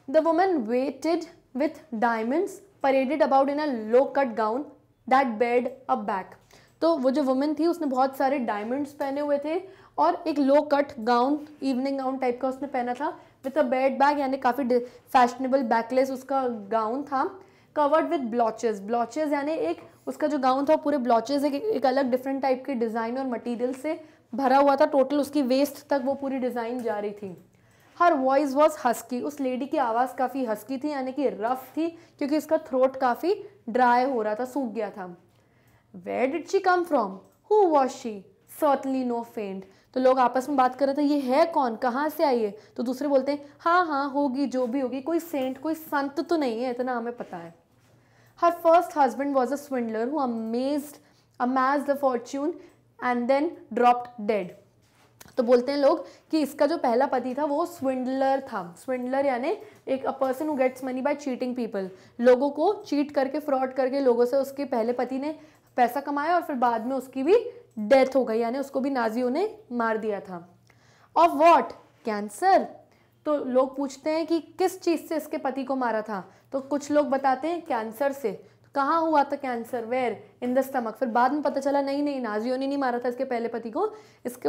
The woman weighted with diamonds paraded about in a low cut gown that bared a back. तो वो जो वुमन थी उसने बहुत सारे डायमंड्स पहने हुए थे और एक low cut gown, evening gown type का उसने पहना था, विथ अ बेड बैग यानी काफ़ी फैशनेबल बैकलेस उसका गाउन था, कवर्ड विद ब्लॉचेस। ब्लॉचेस यानी एक उसका जो गाउन था पूरे ब्लॉचेस एक अलग डिफरेंट टाइप के डिज़ाइन और मटेरियल से भरा हुआ था, टोटल उसकी वेस्ट तक वो पूरी डिज़ाइन जा रही थी। हर वॉइस वॉज हस्की, उस लेडी की आवाज़ काफ़ी हस्की थी यानी कि रफ थी, क्योंकि उसका थ्रोट काफ़ी ड्राई हो रहा था, सूख गया था। Where did she come from, who was she, certainly no faint. तो लोग आपस में बात कर रहे थे ये है कौन, कहाँ से आई है, तो दूसरे बोलते हैं हाँ हाँ होगी जो भी होगी, कोई सेंट कोई संत तो नहीं है, इतना हमें पता है। Her first husband was a swindler who amassed the fortune and then dropped dead. तो बोलते हैं लोग कि इसका जो पहला पति था वो स्विंडलर था। स्विंडलर यानी एक person who gets money by cheating people, लोगों को चीट करके फ्रॉड करके लोगों से उसके पहले पति ने पैसा कमाया और फिर बाद में उसकी भी डेथ हो गई, यानी उसको भी नाजियों ने मार दिया था। Of what, cancer. तो लोग पूछते हैं कि किस चीज़ से इसके पति को मारा था, तो कुछ लोग बताते हैं कैंसर से। कहाँ हुआ था cancer, where, in the stomach. फिर बाद में पता चला नहीं नाजियों ने नहीं मारा था इसके पहले पति को,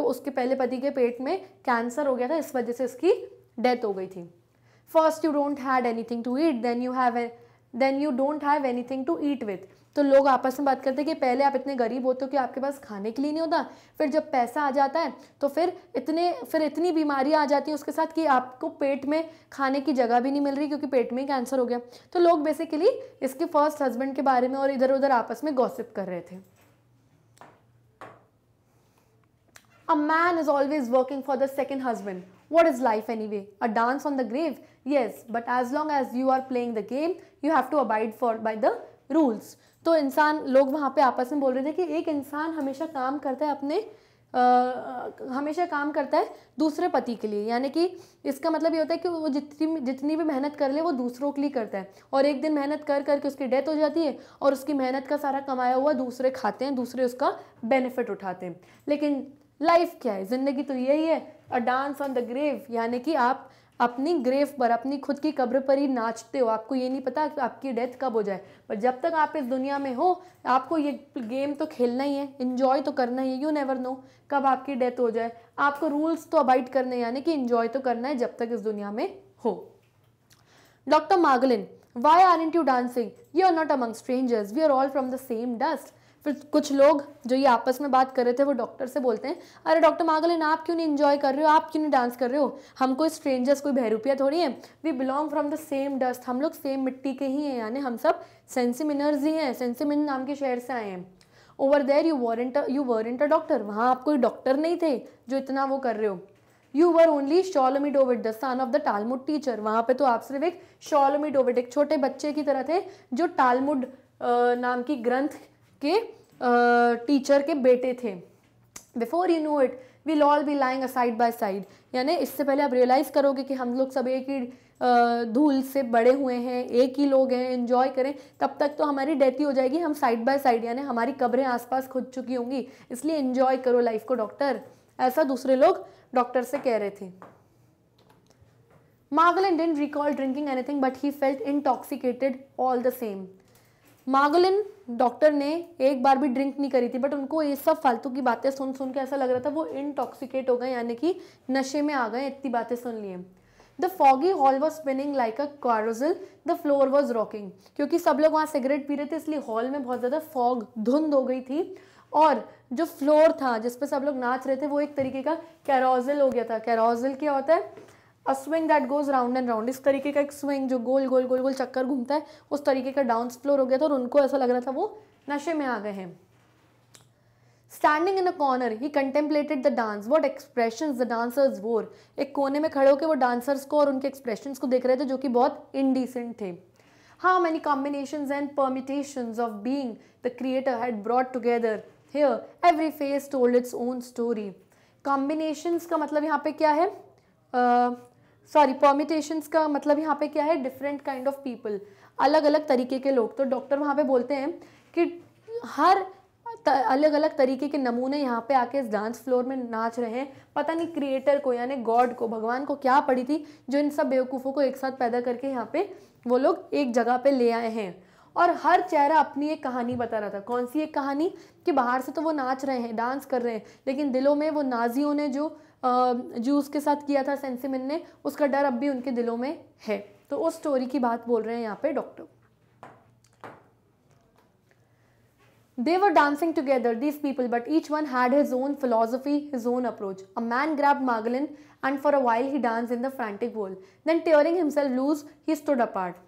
उसके पहले पति के पेट में कैंसर हो गया था, इस वजह से इसकी डेथ हो गई थी। First you don't had anything to eat, then you don't have anything to eat with. तो लोग आपस में बात करते हैं कि पहले आप इतने गरीब होते हो कि आपके पास खाने के लिए नहीं होता, फिर जब पैसा आ जाता है तो फिर इतनी बीमारियां आ जाती हैं उसके साथ कि आपको पेट में खाने की जगह भी नहीं मिल रही क्योंकि पेट में कैंसर हो गया। तो लोग बेसिकली इसके फर्स्ट हस्बैंड के बारे में और इधर उधर आपस में गॉसिप कर रहे थे। A man is always working for the second husband. What is life anyway? A dance on the grave? Yes, but as long as you are playing the game, you have to abide by the rules. तो इंसान, लोग वहाँ पे आपस में बोल रहे थे कि एक इंसान हमेशा काम करता है हमेशा काम करता है दूसरे पति के लिए, यानी कि इसका मतलब ये होता है कि वो जितनी भी मेहनत कर ले वो दूसरों के लिए करता है, और एक दिन मेहनत कर करके उसकी डेथ हो जाती है और उसकी मेहनत का सारा कमाया हुआ दूसरे खाते हैं, दूसरे उसका बेनिफिट उठाते हैं। लेकिन लाइफ क्या है, ज़िंदगी तो यही है, अ डांस ऑन द ग्रेव, यानी कि आप अपनी ग्रेव पर, अपनी खुद की कब्र पर ही नाचते हो। आपको ये नहीं पता कि आपकी डेथ कब हो जाए, पर जब तक आप इस दुनिया में हो आपको ये गेम तो खेलना ही है, एंजॉय तो करना ही है। यू नेवर नो कब आपकी डेथ हो जाए, आपको रूल्स तो अबाइड करने यानी कि एंजॉय तो करना है जब तक इस दुनिया में हो। Doctor Margolin, why aren't you dancing, you are not among strangers, we are all from the same dust. फिर कुछ लोग जो ये आपस में बात कर रहे थे वो डॉक्टर से बोलते हैं, अरे डॉक्टर मार्गलिन आप क्यों नहीं एंजॉय कर रहे हो, आप क्यों नहीं डांस कर रहे हो, हम कोई स्ट्रेंजर्स कोई बहरूपिया थोड़ी हैं, we belong from the same dust, हम लोग सेम मिट्टी के ही हैं, यानी हम सब सेंसिमिनर्स ही हैं, सेंसिमिन नाम के शहर से आए हैं। Over there you weren't a doctor, वहाँ आप कोई डॉक्टर नहीं थे जो इतना वो कर रहे हो। You were only Shloime Dovid the son of the Talmud teacher, वहाँ पे तो आप सिर्फ एक शॉलोमी डोविड, एक छोटे बच्चे की तरह थे जो टालमुड नाम की ग्रंथ के टीचर के बेटे थे। Before you know it will all be lying side by side, यानी इससे पहले आप रियलाइज़ करोगे कि हम लोग सब एक ही धूल से बड़े हुए हैं, एक ही लोग हैं, एंजॉय करें, तब तक तो हमारी डेथ ही हो जाएगी, हम साइड बाय साइड, यानी हमारी कब्रें आसपास खुद चुकी होंगी, इसलिए एंजॉय करो लाइफ को डॉक्टर, ऐसा दूसरे लोग डॉक्टर से कह रहे थे। Margolin didn't recall drinking anything but he felt intoxicated all the same. Margolin doctor ने एक बार भी ड्रिंक नहीं करी थी, बट उनको ये सब फालतू की बातें सुन सुन के ऐसा लग रहा था वो इंटॉक्सिकेट हो गए, यानी कि नशे में आ गए, इतनी बातें सुन लिए। The foggy hall was spinning like a carousel, the floor was rocking, क्योंकि सब लोग वहाँ सिगरेट पी रहे थे इसलिए हॉल में बहुत ज़्यादा फॉग, धुंध हो गई थी, और जो फ्लोर था जिस पे सब लोग नाच रहे थे वो एक तरीके का कैरोसेल हो गया था। कैरोसेल क्या होता है, अ swing that goes round and round, इस तरीके का एक स्विंग जो गोल गोल गोल गोल चक्कर घूमता है, उस तरीके का डांस फ्लोर हो गया था, और उनको ऐसा लग रहा था वो नशे में आ गए हैं। Standing in a corner he contemplated the dance, what expressions the dancers वोर। एक कोने में खड़े होकर वो डांसर्स को और उनके एक्सप्रेशंस को देख रहे थे जो कि बहुत इनडिसेंट थे। How many combinations and permutations of being the creator had brought together here, every face told its own story. Combinations का मतलब यहाँ पे क्या है, permutations का मतलब यहाँ पे क्या है, different kind of people, अलग अलग तरीके के लोग। तो डॉक्टर वहाँ पे बोलते हैं कि हर अलग अलग तरीके के नमूने यहाँ पे आके इस डांस फ्लोर में नाच रहे हैं। पता नहीं क्रिएटर को यानी गॉड को, भगवान को क्या पड़ी थी जो इन सब बेवकूफ़ों को एक साथ पैदा करके यहाँ पे वो लोग एक जगह पे ले आए हैं। और हर चेहरा अपनी एक कहानी बता रहा था। कौन सी एक कहानी, कि बाहर से तो वो नाच रहे हैं, डांस कर रहे हैं, लेकिन दिलों में वो नाजियों ने जो जूस के साथ किया था सेंसिमिन ने, उसका डर अब भी उनके दिलों में है। तो उस स्टोरी की बात बोल रहे हैं यहाँ पे doctor. They were dancing together, these people, but each one had his own philosophy, his own approach. A man grabbed Margolin and for a while he danced in the frantic whirl. Then tearing himself loose, he stood apart.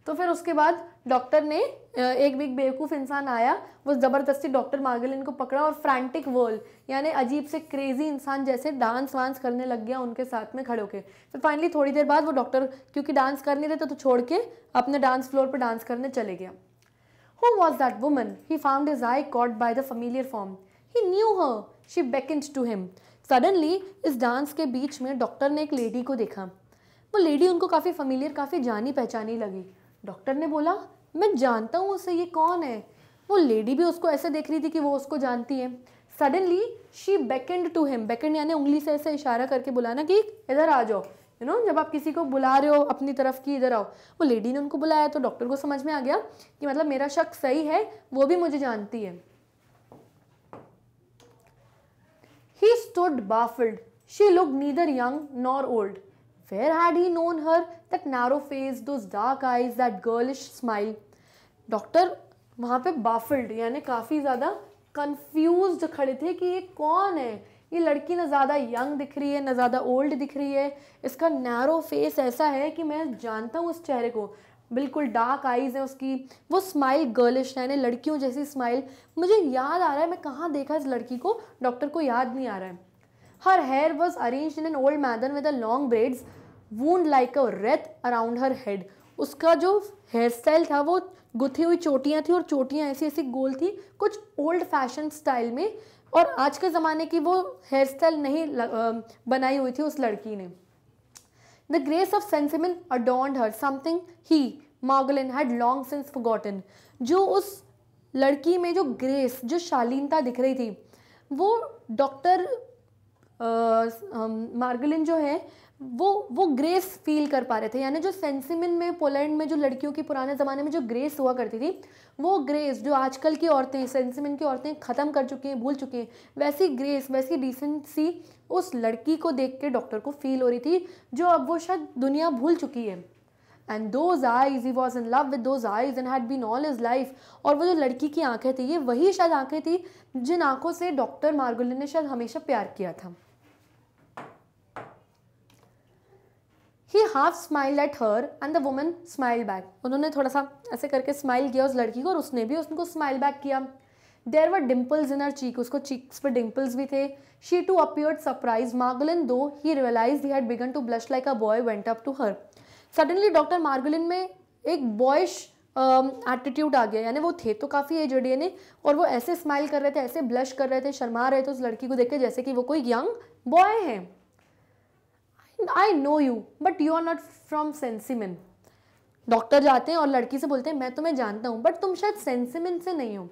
तो फिर उसके बाद doctor ने, एक big बेवकूफ़ इंसान आया, वो ज़बरदस्ती डॉक्टर मार्गलिन को पकड़ा और फ्रैंटिक वर्ल यानी अजीब से क्रेजी इंसान जैसे डांस वांस करने लग गया उनके साथ में खड़े होके। फिर फाइनली थोड़ी देर बाद वो डॉक्टर क्योंकि डांस कर नहीं रहे तो छोड़ के अपने डांस फ्लोर पर डांस करने चले गया। Who was that woman? He found his eye caught by the familiar form. He knew her. She beckoned to him. Suddenly, इस डांस के बीच में डॉक्टर ने एक लेडी को देखा। वो लेडी उनको काफ़ी familiar, काफ़ी जानी पहचानी लगी। डॉक्टर ने बोला, मैं जानता हूँ उसे, ये कौन है? वो लेडी भी उसको ऐसे देख रही थी कि वो उसको जानती है। Suddenly, she beckoned to him. Beckoned यानी उंगली से ऐसे इशारा करके बुलाना कि इधर आ जाओ। जब आप किसी को बुला रहे हो अपनी तरफ की इधर आओ, वो लेडी ने उनको बुलाया तो डॉक्टर को समझ में आ गया कि मतलब मेरा शक सही है, वो भी मुझे जानती है। He stood baffled. She looked neither young nor old. Where had he known her? That narrow face, those dark eyes, that girlish smile. Doctor वहाँ पे baffled यानी काफ़ी ज़्यादा confused खड़े थे कि ये कौन है। ये लड़की ना ज़्यादा यंग दिख रही है ना ज़्यादा ओल्ड दिख रही है, इसका नैरो फेस ऐसा है कि मैं जानता हूँ उस चेहरे को, बिल्कुल डार्क आईज़ है उसकी, वो स्माइल गर्लिश यानी लड़कियों जैसी स्माइल। मुझे याद आ रहा है मैं कहाँ देखा इस लड़की को, डॉक्टर को याद नहीं आ रहा है। Her hair was arranged in an old maiden with a long braids wound like a wreath around her head. उसका जो हेयर स्टाइल था वो गुथी हुई चोटियाँ थी और चोटियाँ ऐसी ऐसी गोल थी, कुछ ओल्ड फैशन स्टाइल में, और आज के ज़माने की वो हेयर स्टाइल नहीं बनाई हुई थी उस लड़की ने। The grace of Sencimin adorned her, something he Margolin had long since forgotten. जो उस लड़की में जो ग्रेस, जो शालीनता दिख रही थी, वो डॉक्टर मार्गलिन जो है वो ग्रेस फील कर पा रहे थे। यानी जो सेंसिमिन में, पोलैंड में जो लड़कियों की पुराने ज़माने में जो ग्रेस हुआ करती थी, वो ग्रेस जो आजकल की औरतें, सेंसिमिन की औरतें ख़त्म कर चुकी हैं, भूल चुकी हैं, वैसी ग्रेस, वैसी डिसेंसी उस लड़की को देख के डॉक्टर को फील हो रही थी, जो अब वो शायद दुनिया भूल चुकी है। And those eyes, he was in love with those eyes and had been all his life. और वो जो लड़की की आंखें थी, ये वही शायद आंखें थी जिन आंखों से डॉक्टर मार्गोलिन ने शायद हमेशा प्यार किया था। He half smiled at her and the woman smiled back. उन्होंने थोड़ा सा ऐसे करके स्माइल किया उस लड़की को और उसने भी उसको स्माइल बैक किया। There were dimples in her cheek. उसको cheeks पे dimples भी थे। She too appeared surprised. Margolin, though he realized he had begun to blush like a boy, went up to her. Suddenly doctor Margolin में एक boyish attitude आ गया। यानी वो थे तो काफ़ी एजड यानी, और वो ऐसे स्माइल कर रहे थे, ऐसे ब्लश कर रहे थे, शर्मा रहे थे उस लड़की को देख के जैसे कि वो कोई यंग बॉय है। I know you, but you are not from Sencimin. Doctor जाते हैं और लड़की से बोलते हैं मैं तुम्हें जानता हूँ बट तुम शायद सेंसिमिन से नहीं हो।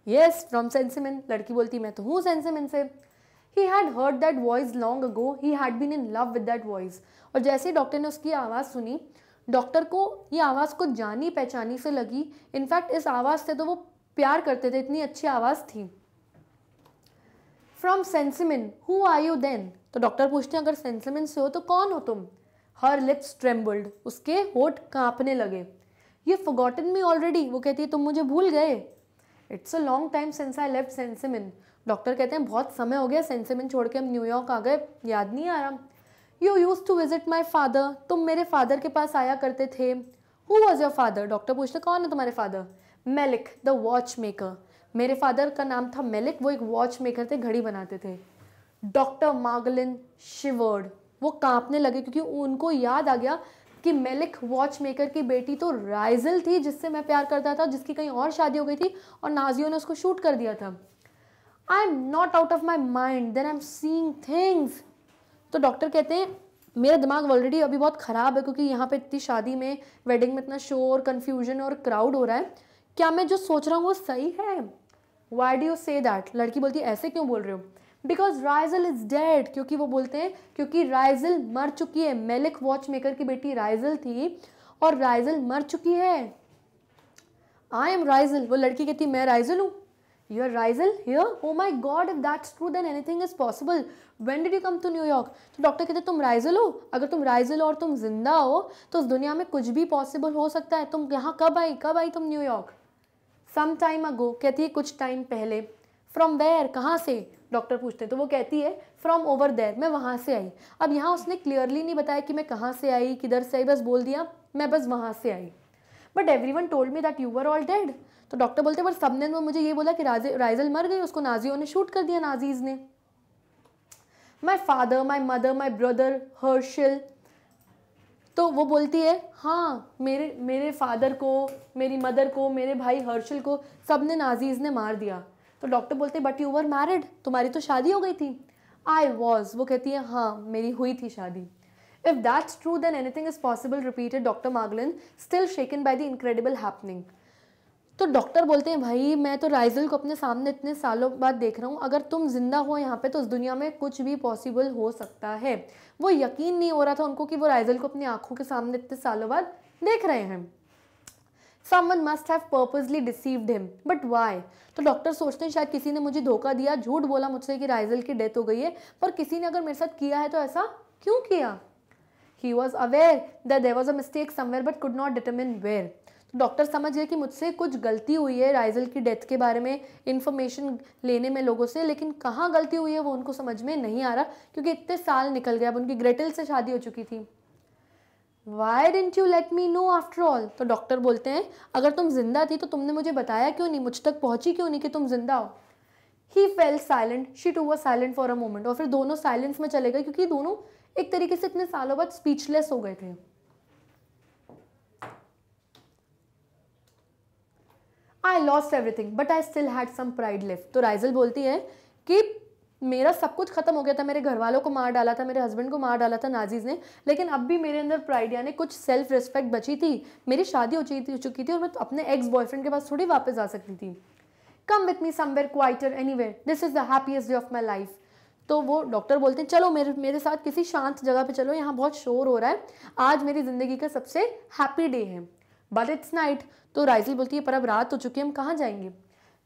Yes, from सेंसिमिन। लड़की बोलती मैं तो हूँ सेंसिमिन से। He had heard that voice long ago. He had been in love with that voice. और जैसे ही डॉक्टर ने उसकी आवाज़ सुनी, डॉक्टर को ये आवाज़ को जानी पहचानी से लगी। इनफैक्ट इस आवाज़ से तो वो प्यार करते थे, इतनी अच्छी आवाज़ थी। From सेंसिमिन, who are you then? तो डॉक्टर पूछते हैं अगर सेंसिमिन से हो तो कौन हो तुम? Her lips trembled. उसके होठ कांपने लगे। You've forgotten me already. वो कहती है तुम मुझे भूल गए। It's a long time since I left Sencimin. Doctor कहते हैं बहुत समय हो गया सेंसिमिन छोड़ के हम न्यूयॉर्क आ गए, याद नहीं आ रहा। You used to visit my father. तुम मेरे फादर के पास आया करते थे। Who was your father? Doctor पूछते कौन है तुम्हारे father? Malic the watch maker. मेरे फादर का नाम था मेलिक, वो एक वॉच मेकर थे, घड़ी बनाते थे। डॉक्टर मार्गलिन शिवर्ड, वो कांपने लगे क्योंकि उनको याद आ गया कि मेलिक वॉच मेकर की बेटी तो राइजल थी जिससे मैं प्यार करता था, जिसकी कहीं और शादी हो गई थी और नाजियों ने उसको शूट कर दिया था। I am not out of my mind, then I am seeing things. तो डॉक्टर कहते हैं मेरा दिमाग ऑलरेडी अभी बहुत ख़राब है क्योंकि यहाँ पे इतनी शादी में, वेडिंग में इतना शोर, कन्फ्यूजन और क्राउड हो रहा है। क्या मैं जो सोच रहा हूँ वो सही है? Why do you say that? लड़की बोलती है ऐसे क्यों बोल रहे हो? बिकॉज राइजल इज डेड, क्योंकि वो बोलते हैं क्योंकि राइजल मर चुकी है। मेलिक वॉच मेकर की बेटी राइजल थी और राइजल मर चुकी है। आई एम राइजल, वो लड़की कहती मैं राइजल हूँ। You are Raizel here? Oh my god, if that's true then anything is possible. When did you come to New York? तो डॉक्टर कहते तुम राइजल हो? अगर तुम राइजल हो और तुम जिंदा हो तो उस दुनिया में कुछ भी पॉसिबल हो सकता है। तुम यहाँ कब आई तुम न्यूयॉर्क? सम टाइम अगो, कहती है कुछ टाइम पहले। फ्रॉम वेयर, कहाँ से? डॉक्टर पूछते हैं तो वो कहती है फ्रॉम ओवर देयर, मैं वहाँ से आई। अब यहाँ उसने क्लियरली नहीं बताया कि मैं कहाँ से आई, किधर से आई, बस बोल दिया मैं बस वहाँ से आई। But everyone told me that you were all dead. तो डॉक्टर बोलते हैं पर सबने तो मुझे ये बोला कि राइजल मर गई, उसको नाजियों ने शूट कर दिया, नाजीज ने। My father, my mother, my brother Hershel. तो वो बोलती है हाँ, मेरे फादर को, मेरी मदर को, मेरे भाई हर्शिल को सबने नाजीज ने मार दिया। तो डॉक्टर बोलते बट यू वर मैरिड, तुम्हारी तो शादी हो गई थी। आई वॉज, वो कहती है हाँ मेरी हुई थी शादी। If that's true then anything is possible, repeated doctor Margolin, still shaken by the incredible happening. तो डॉक्टर बोलते हैं भाई मैं तो राइजल को अपने सामने इतने सालों बाद देख रहा हूँ, अगर तुम जिंदा हो यहाँ पे तो इस दुनिया में कुछ भी पॉसिबल हो सकता है। वो यकीन नहीं हो रहा था उनको कि वो राइजल को अपनी आंखों के सामने इतने सालों बाद देख रहे हैं। Someone must have purposely deceived him, but why? तो डॉक्टर सोचते हैं शायद किसी ने मुझे धोखा दिया, झूठ बोला मुझसे कि राइजल की डेथ हो गई है, पर किसी ने अगर मेरे साथ किया है तो ऐसा क्यों किया? He was aware that there was a mistake somewhere but could not determine where. तो डॉक्टर समझ गए कि मुझसे कुछ गलती हुई है राइजल की डेथ के बारे में इन्फॉर्मेशन लेने में लोगों से, लेकिन कहाँ गलती हुई है वो उनको समझ में नहीं आ रहा क्योंकि इतने साल निकल गए। अब उनकी ग्रेटेल से शादी हो चुकी थी। Why didn't you let me know after all? तो डॉक्टर बोलते हैं अगर तुम जिंदा थी तो तुमने मुझे बताया क्यों नहीं, मुझ तक पहुंची क्यों नहीं कि तुम जिंदा हो? He fell silent, she too was silent for a moment. और फिर दोनों साइलेंस में चले गए क्योंकि दोनों एक तरीके से इतने सालों बाद स्पीचलेस हो गए थे। I lost everything, but I still had some pride left. तो राइजल बोलती है कि मेरा सब कुछ खत्म हो गया था, मेरे घर वालों को मार डाला था, मेरे हस्बैंड को मार डाला था नाजीज ने, लेकिन अब भी मेरे अंदर प्राइड यानी कुछ सेल्फ रिस्पेक्ट बची थी। मेरी शादी हो चुकी थी और मैं अपने एक्स बॉयफ्रेंड के पास थोड़ी वापस आ सकती थी। Come with me somewhere quieter anywhere, this is the happiest day of my life. तो वो डॉक्टर बोलते हैं चलो मेरे साथ किसी शांत जगह पे चलो, यहाँ बहुत शोर हो रहा है, आज मेरी जिंदगी का सबसे हैप्पी डे है। But it's night. तो राइजल बोलती है पर अब रात हो चुकी है, हम कहाँ जाएंगे?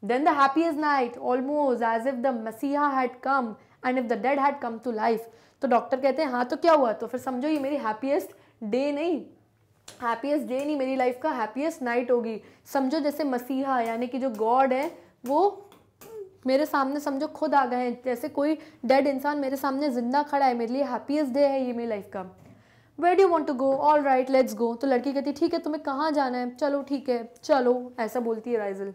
Then the happiest night, almost as if the Messiah had come and if the dead had come to life. तो डॉक्टर कहते हैं हाँ तो क्या हुआ? तो फिर समझो ये मेरी हैप्पीएस्ट डे नहीं, मेरी लाइफ का हैप्पीएस्ट नाइट होगी। समझो जैसे मसीहा यानी कि जो गॉड है वो मेरे सामने समझो खुद आ गए हैं, जैसे कोई डेड इंसान मेरे सामने जिंदा खड़ा है, मेरे लिए हैप्पीएस्ट डे है ये मेरी लाइफ का। Where do you want to go? All right, let's go. तो लड़की कहती है ठीक है तुम्हें कहाँ जाना है? चलो ठीक है चलो, ऐसा बोलती है राइजल।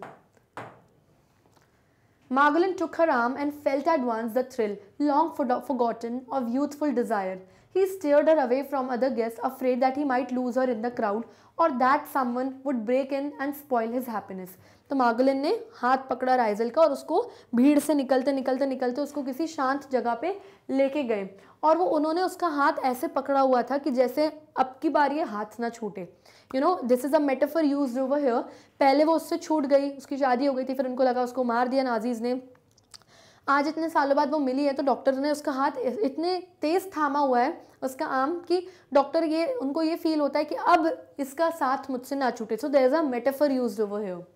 Margolin took her arm and felt at once the thrill, long forgotten, of youthful desire. He steered her away from other guests, afraid that he might lose her in the crowd or that someone would break in and spoil his happiness. तो Margolin ने हाथ पकड़ा राइजल का और उसको भीड़ से निकलते उसको किसी शांत जगह पे लेके गए और वो उन्होंने उसका हाथ ऐसे पकड़ा हुआ था कि जैसे अब की बार ये हाथ ना छूटे। You know this is a metaphor used over here. पहले वो उससे छूट गई, उसकी शादी हो गई थी, फिर उनको लगा उसको मार दिया नाजीज ने। आज इतने सालों बाद वो मिली है तो डॉक्टर ने उसका हाथ इतने तेज थामा हुआ है उसका आर्म कि डॉक्टर ये उनको ये फील होता है कि अब इसका साथ मुझसे ना छूटे। So there is a metaphor used over here.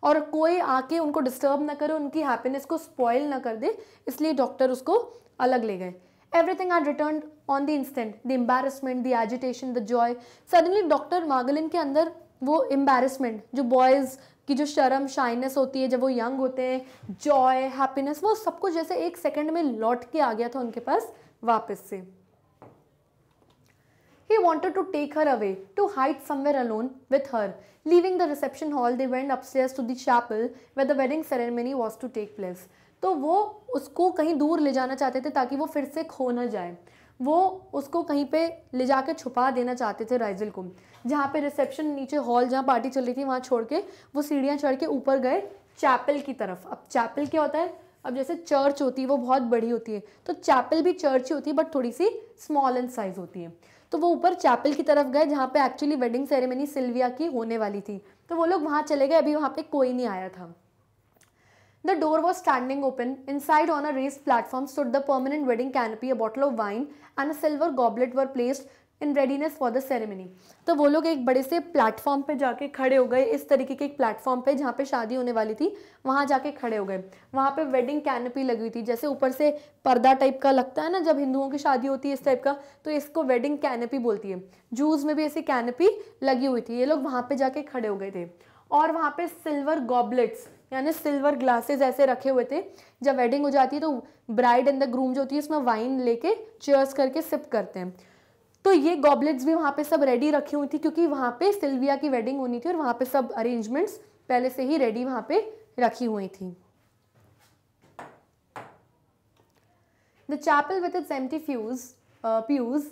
और कोई आके उनको डिस्टर्ब ना करे, उनकी हैप्पीनेस को स्पॉइल ना कर दे, इसलिए डॉक्टर उसको अलग ले गए। Everything had returned on the instant. The embarrassment, the agitation, the joy. Suddenly doctor Margolin के अंदर वो embarrassment, जो बॉयज़ की जो शर्म शाइनेस होती है जब वो यंग होते हैं, जॉय हैप्पीनेस, वो सब कुछ जैसे एक सेकंड में लौट के आ गया था उनके पास वापस से। He wanted to take her away, to hide somewhere alone with her. Leaving the reception hall, they went upstairs to the chapel where the wedding ceremony was to take place. तो वो उसको कहीं दूर ले जाना चाहते थे ताकि वो फिर से खो ना जाए. वो उसको कहीं पे ले जाकर छुपा देना चाहते थे राइजल को. जहाँ पे रिसेप्शन नीचे हॉल जहाँ पार्टी चल रही थी वहाँ छोड़ के वो सीढ़ियाँ चढ़ के ऊपर गए चैपल की तरफ. अब चैपल क्या होता है? अब जैसे चर्च होती है वो बहुत बड़ी होती है, तो चैपल भी चर्च ही होती है बट थोड़ी सी स्मॉल इन साइज होती है. तो वो ऊपर चैपल की तरफ गए जहाँ पे एक्चुअली वेडिंग सेरेमनी सिल्विया की होने वाली थी. तो वो लोग वहाँ चले गए. अभी वहाँ पे कोई नहीं आया था. The door was standing open. Inside on a raised platform stood the permanent wedding canopy, a bottle of wine and a silver goblet were placed in readiness for the ceremony. तो वो लोग एक बड़े से प्लेटफॉर्म पे जाके खड़े हो गए. इस तरीके के एक प्लेटफॉर्म पे जहाँ पे शादी होने वाली थी वहाँ जाके खड़े हो गए. वहाँ पे वेडिंग कैनपी लगी हुई थी, जैसे ऊपर से पर्दा टाइप का लगता है ना जब हिंदुओं की शादी होती है इस टाइप का, तो इसको वेडिंग कैनपी बोलती है. जूस में भी ऐसी कैनपी लगी हुई थी. ये लोग वहाँ पे जाके खड़े हो गए थे और वहाँ पे सिल्वर गॉबलेट्स यानी सिल्वर ग्लासेस ऐसे रखे हुए थे. जब वेडिंग हो जाती है तो ब्राइड एंड द ग्रूम जो होती है उसमें वाइन लेके चीयर्स करके सिप करते हैं. तो ये गॉबलेट्स भी वहाँ पे सब रेडी रखी हुई थी क्योंकि वहाँ पे सिल्विया की वेडिंग होनी थी और वहाँ पे सब अरेंजमेंट्स पहले से ही रेडी वहाँ पे रखी हुई थी. The chapel with its empty pews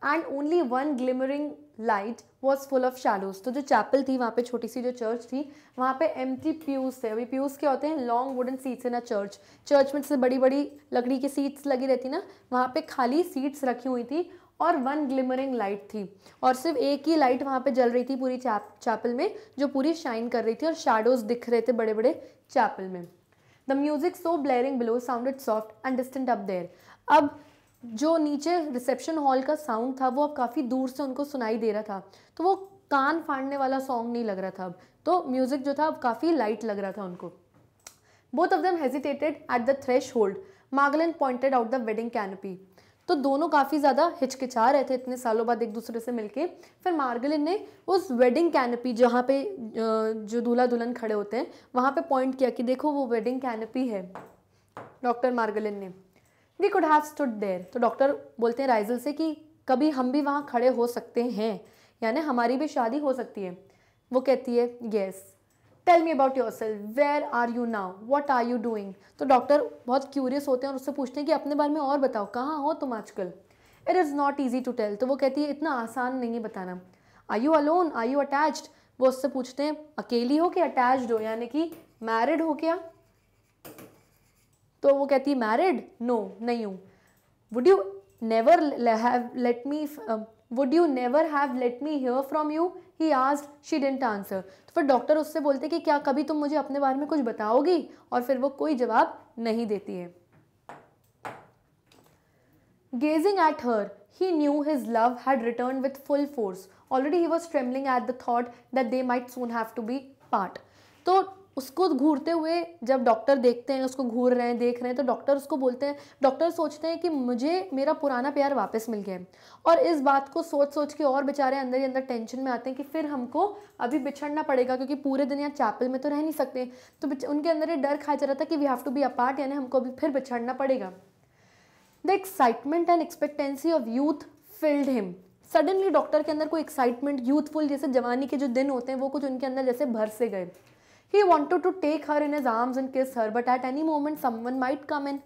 and only one glimmering light was full of shadows. तो जो चैपल थी वहाँ पे छोटी सी जो चर्च थी वहाँ पे एम्प्टी प्यूज थे. अभी प्यूज क्या होते हैं? Long wooden seats in a church. Church में से बड़ी बड़ी लकड़ी की सीट्स लगी रहती ना, वहाँ पे खाली सीट्स रखी हुई थी और वन ग्लिमरिंग लाइट थी और सिर्फ एक ही लाइट वहाँ पे जल रही थी पूरी चैपल में जो पूरी शाइन कर रही थी और शैडोज दिख रहे थे बड़े बड़े चैपल में. The music so blaring below sounded soft and distant up there. अब जो नीचे रिसेप्शन हॉल का साउंड था वो अब काफ़ी दूर से उनको सुनाई दे रहा था. तो वो कान फाड़ने वाला सॉन्ग नहीं लग रहा था अब, तो म्यूजिक जो था अब काफ़ी लाइट लग रहा था उनको. Both of them hesitated at the threshold. Margolin pointed out the wedding canopy. तो दोनों काफ़ी ज़्यादा हिचकिचा रहे थे इतने सालों बाद एक दूसरे से मिलके. फिर मार्गलिन ने उस वेडिंग कैनपी जहाँ पे जो दूल्हा दुल्हन खड़े होते हैं वहाँ पे पॉइंट किया कि देखो वो वेडिंग कैनपी है. डॉक्टर मार्गलिन ने. We could have stood there. तो डॉक्टर बोलते हैं राइजल से कि कभी हम भी वहाँ खड़े हो सकते हैं, यानी हमारी भी शादी हो सकती है. वो कहती है yes. Tell me about yourself. Where are you now? What are you doing? तो डॉक्टर बहुत क्यूरियस होते हैं और उससे पूछते हैं कि अपने बारे में और बताओ, कहाँ हो तुम आजकल? It is not easy to tell. तो वो कहती है इतना आसान नहीं है बताना. Are you alone? Are you attached? वो उससे पूछते हैं अकेली हो कि अटैच्ड हो, यानी कि मैरिड हो क्या? तो वो कहती है मैरिड? नो, नहीं हूँ. Would you never have let me here from you? He asked. She didn't answer. तो फिर डॉक्टर उससे बोलते कि क्या कभी तुम मुझे अपने बारे में कुछ बताओगी? और फिर वो कोई जवाब नहीं देती है. Gazing at her, he knew his love had returned with full force. Already he was trembling at the thought that they might soon have to be part. तो उसको घूरते हुए जब डॉक्टर देखते हैं, उसको घूर रहे हैं, देख रहे हैं, तो डॉक्टर उसको बोलते हैं, डॉक्टर सोचते हैं कि मुझे मेरा पुराना प्यार वापस मिल गया है. और इस बात को सोच सोच के और बेचारे अंदर ही अंदर टेंशन में आते हैं कि फिर हमको अभी बिछड़ना पड़ेगा क्योंकि पूरे दिन यहाँ चैपल में तो रह नहीं सकते. तो उनके अंदर ये डर खाया जा रहा था कि we have to be apart, यानी हमको अभी फिर बिछड़ना पड़ेगा. The excitement and expectancy of youth filled him. Suddenly doctor के अंदर कोई एक्साइटमेंट, यूथफुल जैसे जवानी के जो दिन होते हैं वो कुछ उनके अंदर जैसे भर से गए. He wanted to take her in his arms and kiss her, but at any moment someone might come in.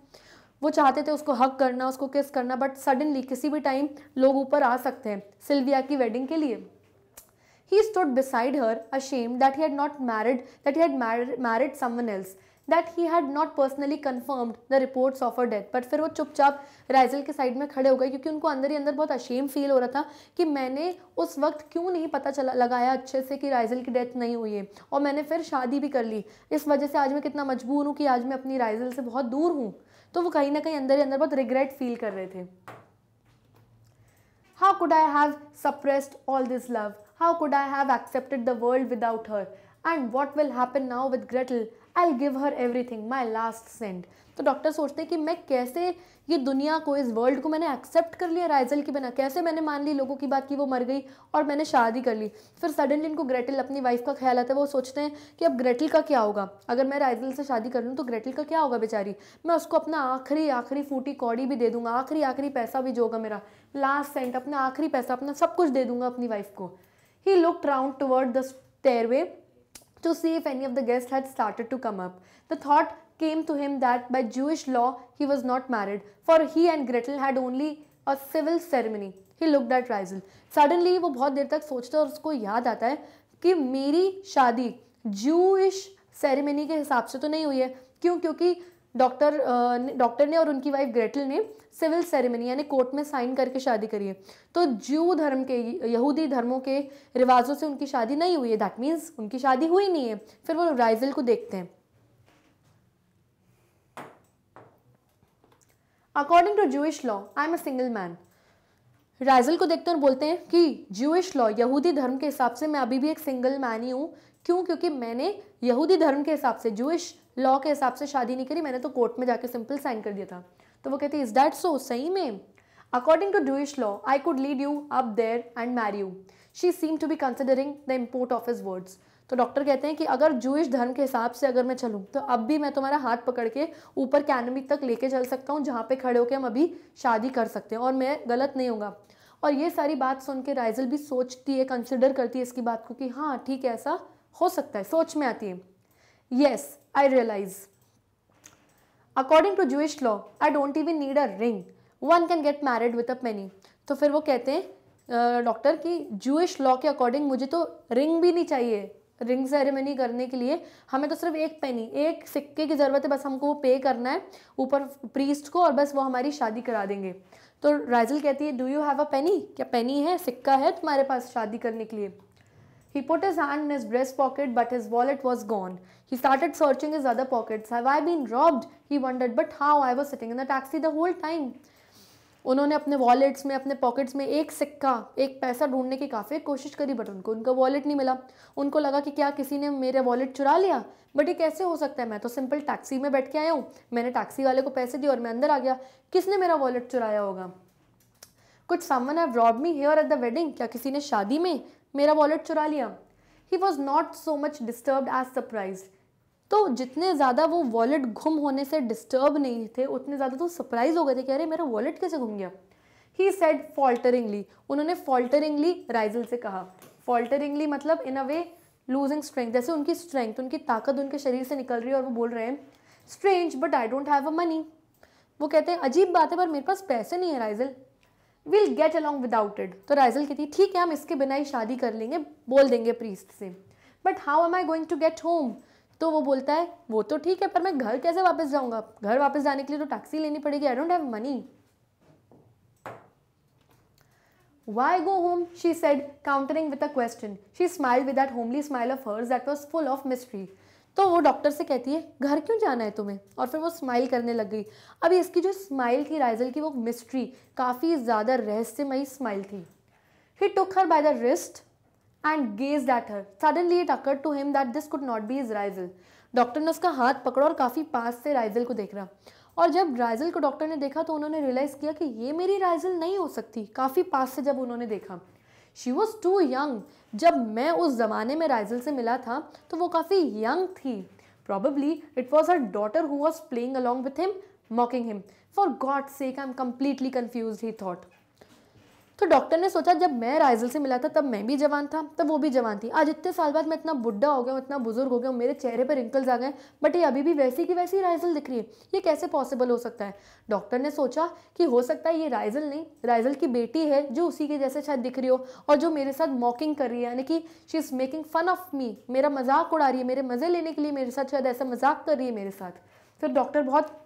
वो चाहते थे उसको हग करना, उसको किस करना, बट सडनली किसी भी टाइम लोग ऊपर आ सकते हैं सिल्विया की वेडिंग के लिए. He stood beside her, ashamed that he had married someone else, that he had not personally confirmed the reports of her death. But फिर वो चुपचाप राइजल के साइड में खड़े हो गए क्योंकि उनको अंदर ही अंदर बहुत अशेम फील हो रहा था कि मैंने उस वक्त क्यों नहीं पता लगाया अच्छे से कि राइजल की डेथ नहीं हुई है और मैंने फिर शादी भी कर ली. इस वजह से आज मैं कितना मजबूर हूँ कि आज मैं अपनी राइजल से बहुत दूर हूँ. तो वो कहीं ना कहीं अंदर ही अंदर बहुत रिग्रेट फील कर रहे थे. How could I have suppressed all this love? How could I have accepted the world without her? And what will happen now with Gretel? I will give her everything, my last cent. तो doctor सोचते हैं कि मैं कैसे ये दुनिया को, इस वर्ल्ड को मैंने एक्सेप्ट कर लिया राइजल के बिना, कैसे मैंने मान ली लोगों की बात कि वो मर गई और मैंने शादी कर ली। फिर सडनली इनको ग्रेटल, अपनी वाइफ का ख्याल आता है। वो सोचते हैं कि अब ग्रेटल का क्या होगा, अगर मैं राइजल से शादी कर लूँ तो ग्रेटल का क्या होगा बेचारी, मैं उसको अपना आखिरी फूटी कौड़ी भी दे दूंगा, आखिरी पैसा भी जो होगा मेरा, लास्ट सेंट, अपना आखिरी पैसा, अपना सब कुछ दे दूंगा अपनी वाइफ को। He looked round toward the stairway to see if any of the guests had started to come up. The thought came to him that by Jewish law he was not married, for he and Gretel had only a civil ceremony. He looked at Raisel. Suddenly वो बहुत देर तक सोचता है और उसको याद आता है कि मेरी शादी Jewish ceremony के हिसाब से तो नहीं हुई है। क्यों? क्योंकि डॉक्टर ने और उनकी वाइफ ग्रेटल ने सिविल सेरेमनी यानी कोर्ट में साइन करके शादी करी है। तो ज्यू धर्म के, यहूदी धर्मों के रिवाजों से उनकी शादी नहीं हुई है। दैट मीन्स उनकी शादी हुई नहीं है। फिर वो राइजल को देखते हैं। According to Jewish law I am a single man. Raizel को देखते हैं और बोलते हैं कि ज्यूइश लॉ, यहूदी धर्म के हिसाब से मैं अभी भी एक सिंगल मैन ही हूँ। क्यों? क्योंकि मैंने यहूदी धर्म के हिसाब से, ज्यूइश लॉ के हिसाब से शादी नहीं करी, मैंने तो कोर्ट में जाके सिंपल साइन कर दिया था। तो वो कहती है, इज दैट सो? सही में? According to Jewish law I could lead you up there and marry you. She seem to be considering the import of his words. तो डॉक्टर कहते हैं कि अगर ज्यूइश धर्म के हिसाब से अगर मैं चलूँ तो अब भी मैं तुम्हारा हाथ पकड़ के ऊपर कैनोपी तक लेके चल सकता हूँ, जहाँ पे खड़े होकर हम अभी शादी कर सकते हैं और मैं गलत नहीं होगा। और ये सारी बात सुन के राइजल भी सोचती है, कंसिडर करती है इसकी बात को कि हाँ ठीक है, ऐसा हो सकता है, सोच में आती है। Yes I realize according to Jewish law I don't even need a ring, one can get married with a penny. तो फिर वो कहते हैं डॉक्टर कि ज्यूइश लॉ के अकॉर्डिंग मुझे तो रिंग भी नहीं चाहिए, रिंग सेरेमनी करने के लिए हमें तो सिर्फ एक पेनी, एक सिक्के की ज़रूरत है, बस हमको वो पे करना है ऊपर प्रीस्ट को और बस वो हमारी शादी करा देंगे। तो राइजल कहती है, डू यू हैव अ पेनी? क्या पेनी है, सिक्का है तुम्हारे पास शादी करने के लिए? He put his hand in his breast pocket, but his wallet was gone. He started searching his other pockets. Have I been robbed? He wondered, but how? I was sitting in the taxi the whole time. उन्होंने अपने wallets में, अपने pockets में एक सिक्का, एक पैसा ढूंढने की काफ़ी कोशिश करी, बट उनको उनका वॉलेट नहीं मिला। उनको लगा कि क्या किसी ने मेरा वॉलेट चुरा लिया, बट ये कैसे हो सकता है, मैं तो सिंपल टैक्सी में बैठ के आया हूँ, मैंने टैक्सी वाले को पैसे दिए और मैं अंदर आ गया, किसने मेरा वॉलेट चुराया होगा? कुछ someone have robbed me here at the wedding? क्या किसी ने शादी में मेरा वॉलेट चुरा लिया? He was not so much disturbed as surprised. तो जितने ज़्यादा वो वॉलेट गुम होने से डिस्टर्ब नहीं थे, उतने ज़्यादा तो सरप्राइज हो गए थे कि अरे मेरा वॉलेट कैसे गुम गया। He said falteringly, उन्होंने falteringly राइजल से कहा। falteringly मतलब in a way losing strength, जैसे उनकी स्ट्रेंथ, उनकी ताकत उनके शरीर से निकल रही है और वो बोल रहे हैं strange but I don't have a money। वो कहते हैं अजीब बात है पर मेरे पास पैसे नहीं है Raizel. Will get along without it. तो राइजल कहती है ठीक है, हम इसके बिना ही शादी कर लेंगे, बोल देंगे प्रीस्ट से। But how am I going to get home? तो वो बोलता है वो तो ठीक है, पर मैं घर कैसे वापस जाऊंगा? घर वापस जाने के लिए तो टैक्सी लेनी पड़ेगी, I don't have money. Why go home? She said, countering with a question. She smiled with that homely smile of hers that was full of mystery. तो वो डॉक्टर से कहती है घर क्यों जाना है तुम्हें? और फिर वो स्माइल करने लग गई। अभी इसकी जो स्माइल थी राइजल की, वो मिस्ट्री, काफ़ी ज़्यादा रहस्यमयी स्माइल थी। He took her by the wrist and gazed at her. Suddenly it occurred to him that this could not be his Raisel. Doctor ने उसका हाथ पकड़ा और काफ़ी पास से राइजल को देख रहा। और जब राइजल को डॉक्टर ने देखा तो उन्होंने रियलाइज़ किया कि ये मेरी राइजल नहीं हो सकती। काफ़ी पास से जब उन्होंने देखा, शी वॉज टू यंग। जब मैं उस ज़माने में राइजल से मिला था तो वो काफ़ी यंग थी। Probably it was her daughter who was playing along with him, मॉकिंग him. For God sake I am completely confuse, he thought. तो डॉक्टर ने सोचा जब मैं राइजल से मिला था तब मैं भी जवान था, तब वो भी जवान थी। आज इतने साल बाद मैं इतना बुढ़ा हो गया हूँ, इतना बुजुर्ग हो गया हूँ, मेरे चेहरे पर रिंकल्स आ गए, बट ये अभी भी वैसी की वैसी राइजल दिख रही है। ये कैसे पॉसिबल हो सकता है? डॉक्टर ने सोचा कि हो सकता है ये राइजल नहीं, राइजल की बेटी है जो उसी के जैसे शायद दिख रही हो और जो मेरे साथ मॉकिंग कर रही है, यानी कि she is making fun of me, मेरा मजाक उड़ा रही है, मेरे मज़े लेने के लिए मेरे साथ शायद ऐसा मजाक कर रही है मेरे साथ। फिर डॉक्टर बहुत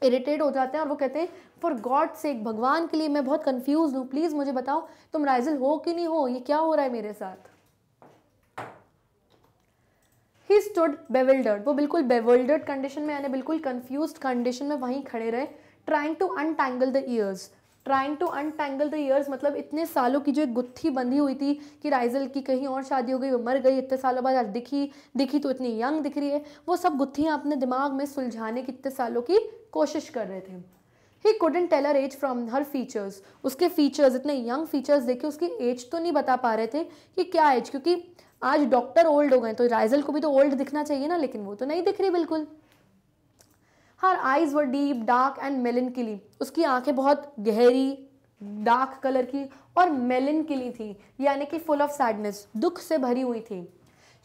इरिटेट हो जाते हैं और वो कहते हैं फॉर गॉड सेक, भगवान के लिए मैं बहुत कंफ्यूज हूँ, प्लीज़ मुझे बताओ तुम राइजल हो कि नहीं हो, ये क्या हो रहा है मेरे साथ। ही स्टूड बेविल्डर्ड, वो बिल्कुल बेविल्डर्ड कंडीशन में, यानी बिल्कुल कंफ्यूज्ड कंडीशन में वहीं खड़े रहे। Trying to untangle the years, trying to untangle the years, मतलब इतने सालों की जो एक गुत्थी बंधी हुई थी कि राइजल की कहीं और शादी हो गई, वो मर गई, इतने सालों बाद आज दिखी तो इतनी यंग दिख रही है, वो सब गुत्थियाँ अपने दिमाग में सुलझाने की इतने सालों की कोशिश कर रहे थे। ही couldn't tell her age from her features, उसके फीचर्स, इतने यंग फीचर्स देखे उसकी एज तो नहीं बता पा रहे थे कि क्या एज, क्योंकि आज डॉक्टर ओल्ड हो गए तो राइजल को भी तो ओल्ड दिखना चाहिए ना, लेकिन वो तो नहीं दिख रही बिल्कुल। Her eyes were deep dark and melancholy, उसकी आंखें बहुत गहरी डार्क कलर की और मेलिनकिली थी, यानी कि फुल ऑफ सैडनेस, दुख से भरी हुई थी।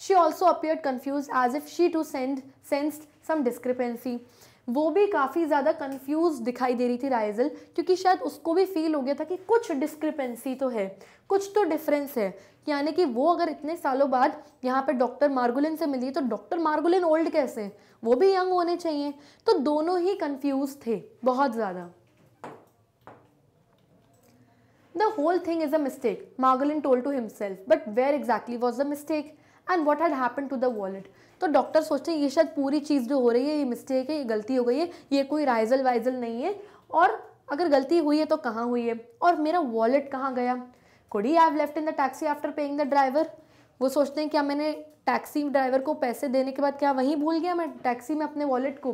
She also appeared confuse as if she too sensed some discrepancy, वो भी काफ़ी ज़्यादा कंफ्यूज दिखाई दे रही थी राइजल, क्योंकि शायद उसको भी फील हो गया था कि कुछ डिस्क्रिपेंसी तो है, कुछ तो डिफरेंस है, यानी कि वो अगर इतने सालों बाद यहाँ पे डॉक्टर मार्गुलिन से मिली तो डॉक्टर मार्गुलिन ओल्ड कैसे, वो भी यंग होने चाहिए, तो दोनों ही कंफ्यूज थे बहुत ज़्यादा। The whole thing is a mistake, Margolin told to himself, but where exactly was the mistake and what had happened to the wallet? तो डॉक्टर सोचते हैं ये शायद पूरी चीज़ जो हो रही है ये मिस्टेक है, ये गलती हो गई है, ये कोई राइजल वाइजल नहीं है, और अगर गलती हुई है तो कहाँ हुई है, और मेरा वॉलेट कहाँ गया? Could he have left in the taxi after paying the driver? वो सोचते हैं क्या मैंने टैक्सी ड्राइवर को पैसे देने के बाद क्या वहीं भूल गया मैं टैक्सी में अपने वॉलेट को?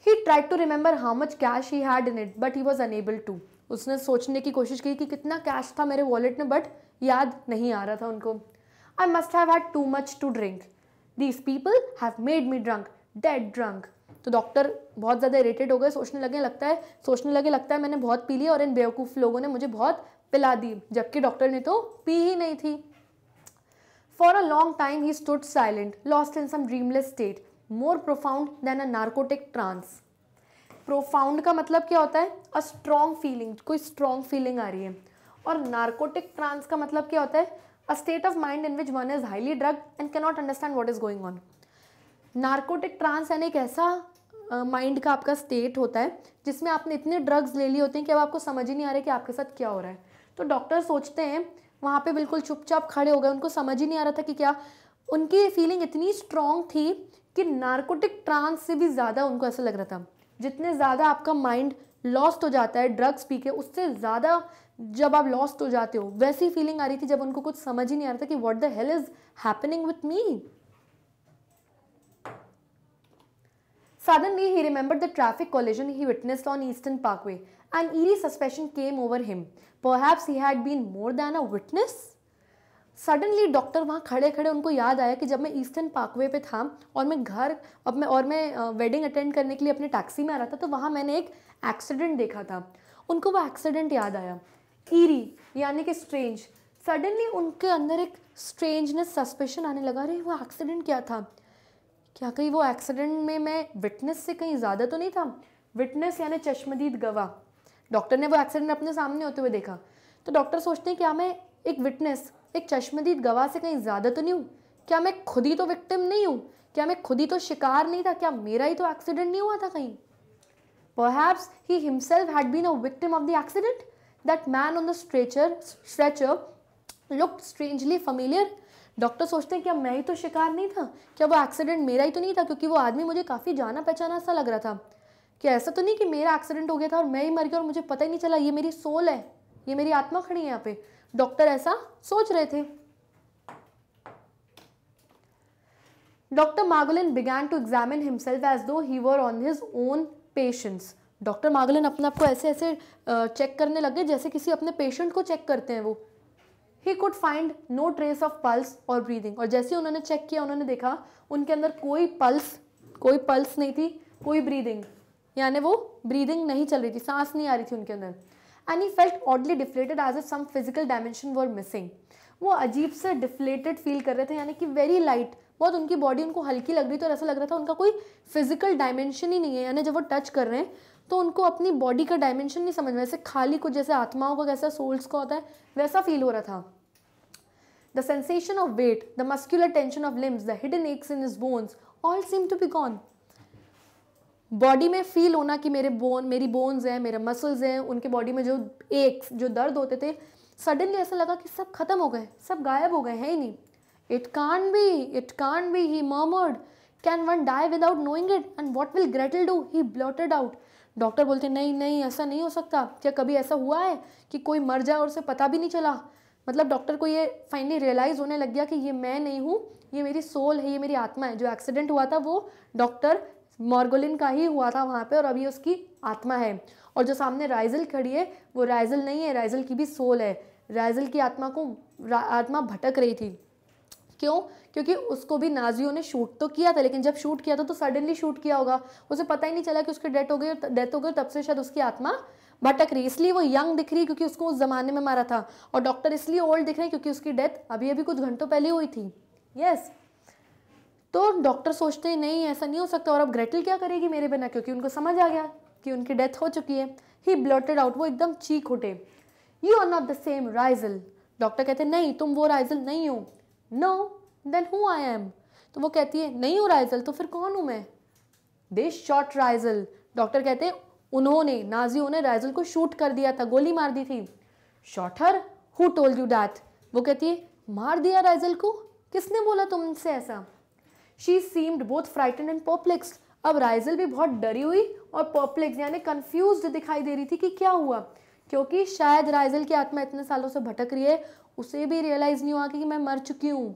He tried to remember how much cash he had in it, but he was unable to. उसने सोचने की कोशिश की कि कितना कैश था मेरे वॉलेट में, बट याद नहीं आ रहा था उनको। I must have had too much to drink. These people have made me drunk, dead drunk. तो डॉक्टर बहुत ज़्यादा इरिटेट हो गए, सोचने लगे लगता है मैंने बहुत पी लिया और इन बेवकूफ़ लोगों ने मुझे बहुत पिला दी, जबकि डॉक्टर ने तो पी ही नहीं थी। For a long time he stood silent, lost in some dreamless state, more profound than a narcotic trance. Profound का मतलब क्या होता है? A strong feeling, कोई strong feeling आ रही है, और narcotic trance का मतलब क्या होता है? A state of mind in which one is highly drugged and cannot understand what is going on. Narcotic trance यानी एक ऐसा माइंड का आपका स्टेट होता है जिसमें आपने इतने ड्रग्स ले लिए होते हैं कि अब आपको समझ ही नहीं आ रहा है कि आपके साथ क्या हो रहा है। तो डॉक्टर सोचते हैं वहाँ पे बिल्कुल चुपचाप खड़े हो गए, उनको समझ ही नहीं आ रहा था कि क्या, उनकी फीलिंग इतनी स्ट्रॉन्ग थी कि नार्कोटिक ट्रांस से भी ज़्यादा उनको ऐसा लग रहा था, जितने ज़्यादा आपका माइंड लॉस्ट हो जाता है ड्रग्स पी के, उससे ज़्यादा जब आप लॉस्ट हो जाते हो वैसी फीलिंग आ रही थी जब उनको कुछ समझ ही नहीं आ रहा था कि what the hell is happening with me. Suddenly he remembered the traffic collision he witnessed on Eastern Parkway. An eerie suspicion came over him. Perhaps he had been more than a witness. Suddenly doctor वहाँ खड़े खड़े उनको याद आया कि जब मैं eastern Parkway पे था और मैं वेडिंग अटेंड करने के लिए अपने टैक्सी में आ रहा था, तो वहाँ मैंने एक एक्सीडेंट देखा था। उनको वो एक्सीडेंट याद आया। ईरी यानी कि स्ट्रेंज। सडनली उनके अंदर एक स्ट्रेंजनेस, सस्पेशन आने लगा, अरे वो एक्सीडेंट क्या था? क्या कहीं वो एक्सीडेंट में मैं विटनेस से कहीं ज़्यादा तो नहीं था? विटनेस यानी चश्मदीद गवाह। डॉक्टर ने वो एक्सीडेंट अपने सामने होते हुए देखा, तो डॉक्टर सोचते हैं क्या मैं एक विटनेस, एक चश्मदीद गवाह से कहीं ज़्यादा तो नहीं हूँ? क्या मैं खुद ही तो विक्टिम नहीं हूँ? क्या मैं खुद ही तो शिकार नहीं था? क्या मेरा ही तो एक्सीडेंट नहीं हुआ था कहीं? Perhaps he himself had been a victim of the accident. That man on the stretcher looked strangely familiar. Doctor सोचते हैं क्या मैं ही तो शिकार नहीं था? क्या वो एक्सीडेंट मेरा ही तो नहीं था? क्योंकि वो आदमी मुझे काफ़ी जाना पहचाना सा लग रहा था। क्या ऐसा तो नहीं कि मेरा एक्सीडेंट हो गया था और मैं ही मर गया और मुझे पता ही नहीं चला? ये मेरी सोल है, ये मेरी आत्मा खड़ी है यहाँ पे। डॉक्टर ऐसा सोच रहे थे। Doctor Margolin began to examine himself as though he were on his own patients. Doctor Margolin अपने आप को ऐसे ऐसे चेक करने लगे जैसे किसी अपने पेशेंट को चेक करते हैं वो। He could find no trace of pulse or breathing. और जैसे उन्होंने चेक किया, उन्होंने देखा उनके अंदर कोई पल्स नहीं थी, कोई ब्रीदिंग, यानी वो ब्रीदिंग नहीं चल रही थी, सांस नहीं आ रही थी उनके अंदर। And he felt oddly deflated as if some physical dimension were missing. वो अजीब से डिफ्लेटेड फील कर रहे थे, यानी कि वेरी लाइट, बहुत उनकी बॉडी उनको हल्की लग रही थी और ऐसा लग रहा था उनका कोई फिजिकल डायमेंशन ही नहीं है, यानी जब वो टच कर रहे हैं तो उनको अपनी बॉडी का डायमेंशन नहीं समझ में, ऐसे खाली कुछ जैसे आत्माओं का कैसा सोल्स का होता है वैसा फील हो रहा था। The sensation of weight, the muscular tension of limbs, the hidden aches in his bones, all seemed to be gone. Body में फील होना कि मेरी बोन्स हैं, मेरे मसल्स हैं, उनके बॉडी में जो एक्स, जो दर्द होते थे, सडनली ऐसा लगा कि सब खत्म हो गए, सब गायब हो गए, है ही नहीं। It can't be, he murmured. Can one die without knowing it? And what will Gretel do? He blurted out. Doctor बोलते नहीं नहीं ऐसा नहीं हो सकता, क्या कभी ऐसा हुआ है कि कोई मर जाए और उसे पता भी नहीं चला। मतलब डॉक्टर को ये फाइनली रियलाइज़ होने लग गया कि ये मैं नहीं हूँ, ये मेरी सोल है, ये मेरी आत्मा है। जो एक्सीडेंट हुआ था वो डॉक्टर मॉर्गोलिन का ही हुआ था वहाँ पे, और अभी उसकी आत्मा है। और जो सामने राइजल खड़ी है वो राइजल नहीं है, राइजल की भी सोल है। राइजल की आत्मा भटक रही थी। क्यों? क्योंकि उसको भी नाजियों ने शूट तो किया था, लेकिन जब शूट किया था तो सडनली शूट किया होगा, उसे पता ही नहीं चला कि उसकी डेथ हो गई, तब से शायद उसकी आत्मा भटक रही। इसलिए वो यंग दिख रही क्योंकि उसको उस जमाने में मारा था, और डॉक्टर इसलिए ओल्ड दिख रहे हैं क्योंकि उसकी डेथ अभी अभी कुछ घंटों पहले हुई थी। यस। तो डॉक्टर सोचते हैं नहीं ऐसा नहीं हो सकता, और अब ग्रेटल क्या करेगी मेरे बिना, क्योंकि उनको समझ आ गया कि उनकी डेथ हो चुकी है। ही ब्लर्टेड आउट, वो एकदम चीख उठे, you are not the same Raizel. Doctor कहते नहीं तुम वो राइजल नहीं हो। No then who I am. तो वो कहती है नहीं हूँ राइजल, तो फिर कौन हूँ मैं। They shot राइजल। डॉक्टर कहते हैं उन्होंने, नाजियों ने राइजल को शूट कर दिया था, गोली मार दी थी। Shot her, who told you that. वो कहती है मार दिया राइजल को, किसने बोला तुमसे ऐसा। She seemed both frighten and perplexed. अब राइजल भी बहुत डरी हुई और परप्लेक्स यानी कंफ्यूज्ड दिखाई दे रही थी कि क्या हुआ, क्योंकि शायद राइजल की आत्मा इतने सालों से भटक रही है, उसे भी रियलाइज नहीं हुआ कि मैं मर चुकी हूँ।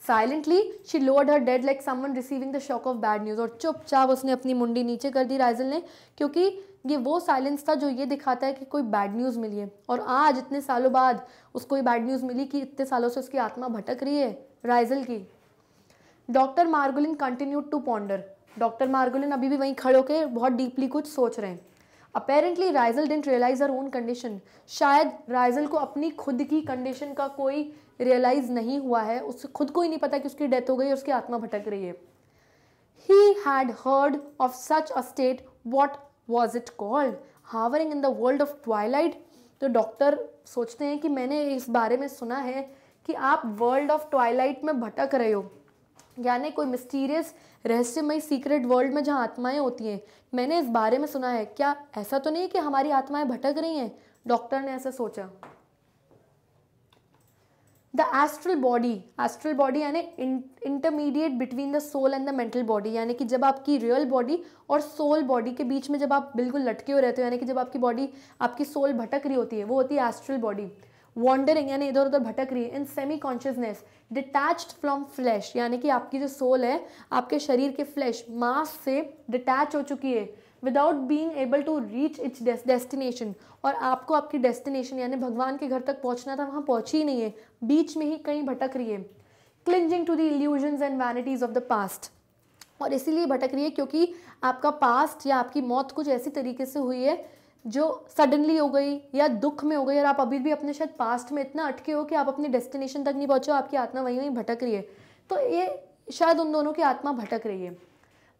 Silently she lowered her dead like someone receiving the shock of bad news. और चुपचाप उसने अपनी मुंडी नीचे कर दी राइजल ने, क्योंकि ये वो साइलेंस था जो ये दिखाता है कि कोई बैड न्यूज़ मिली है। और आज इतने सालों बाद उसको ये बैड न्यूज़ मिली कि इतने सालों से उसकी आत्मा भटक रही है राइजल की। Doctor Margolin continued to ponder. Doctor Margolin अभी भी वहीं खड़े होकर बहुत डीपली कुछ सोच रहे हैं। Apparently Raizel didn't realize her own condition. शायद राइजल को अपनी खुद की कंडीशन का कोई रियलाइज नहीं हुआ है, उससे खुद को ही नहीं पता कि उसकी डेथ हो गई और उसकी आत्मा भटक रही है। He had heard of such a state, what was it called, hovering in the world of twilight. तो डॉक्टर सोचते हैं कि मैंने इस बारे में सुना है कि आप वर्ल्ड ऑफ ट्वाइलाइट में भटक रहे हो, यानी कोई मिस्टीरियस रहस्यमय सीक्रेट वर्ल्ड में जहाँ आत्माएं होती हैं। मैंने इस बारे में सुना है, क्या ऐसा तो नहीं है कि हमारी आत्माएं भटक रही हैं। डॉक्टर ने ऐसा सोचा। द एस्ट्रल बॉडी यानी intermediate between the soul and the mental body, यानी कि जब आपकी रियल बॉडी और सोल बॉडी के बीच में जब आप बिल्कुल लटके हुए रहते हो, यानी कि जब आपकी बॉडी, आपकी सोल भटक रही होती है, वो होती है एस्ट्रल बॉडी। वॉन्डरिंग यानी इधर उधर भटक रही है। In semi consciousness, detached from flash, यानी कि आपकी जो सोल है आपके शरीर के फ्लैश मास से डिटैच हो चुकी है, without being able to reach its destination. और आपको आपकी डेस्टिनेशन यानी भगवान के घर तक पहुंचना था, वहां पहुंची ही नहीं है, बीच में ही कहीं भटक रही है। Clinging to the illusions and vanities of the past, और इसीलिए भटक रही है क्योंकि आपका पास्ट या आपकी मौत कुछ ऐसी तरीके से हुई है जो सडनली हो गई या दुख में हो गई, और आप अभी भी अपने शायद पास्ट में इतना अटके हो कि आप अपनी डेस्टिनेशन तक नहीं पहुंचे, आपकी आत्मा वहीं वहीं भटक रही है। तो ये शायद उन दोनों की आत्मा भटक रही है।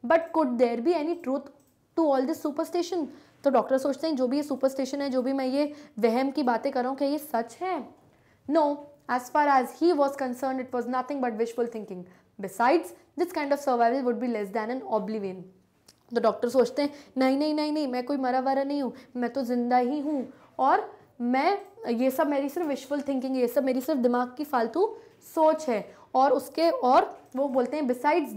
But could there be any truth to all this superstition. तो डॉक्टर सोचते हैं जो भी ये सुपरस्टिशन है, जो भी मैं ये वहम की बातें कर रहा हूँ, क्या ये सच है। No, as far as he was concerned it was nothing but wishful thinking. Besides, this kind of survival would be less than an oblivion. तो डॉक्टर सोचते हैं नहीं नहीं नहीं नहीं, मैं कोई मरा वरा नहीं हूँ, मैं तो जिंदा ही हूँ, और मैं ये सब मेरी सिर्फ विशफुल थिंकिंग, ये सब मेरी सिर्फ दिमाग की फालतू सोच है। और वो बोलते हैं besides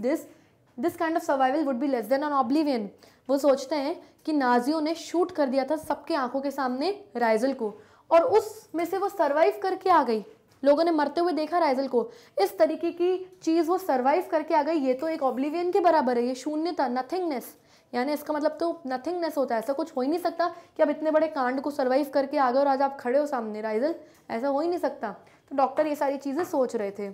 this kind of survival would be less than an oblivion. वो सोचते हैं कि नाजियों ने शूट कर दिया था सबके आंखों के सामने राइजल को, और उसमें से वो सर्वाइव करके आ गई। लोगों ने मरते हुए देखा राइजल को, इस तरीके की चीज़ वो सर्वाइव करके आ गई। ये तो एक ऑब्लिवियन के बराबर है, ये शून्यता, नथिंगनेस, यानी इसका मतलब तो नथिंगनेस होता है। ऐसा कुछ हो ही नहीं सकता कि अब इतने बड़े कांड को सर्वाइव करके आ गए और आज आप खड़े हो सामने राइजल, ऐसा हो ही नहीं सकता। तो डॉक्टर ये सारी चीज़ें सोच रहे थे।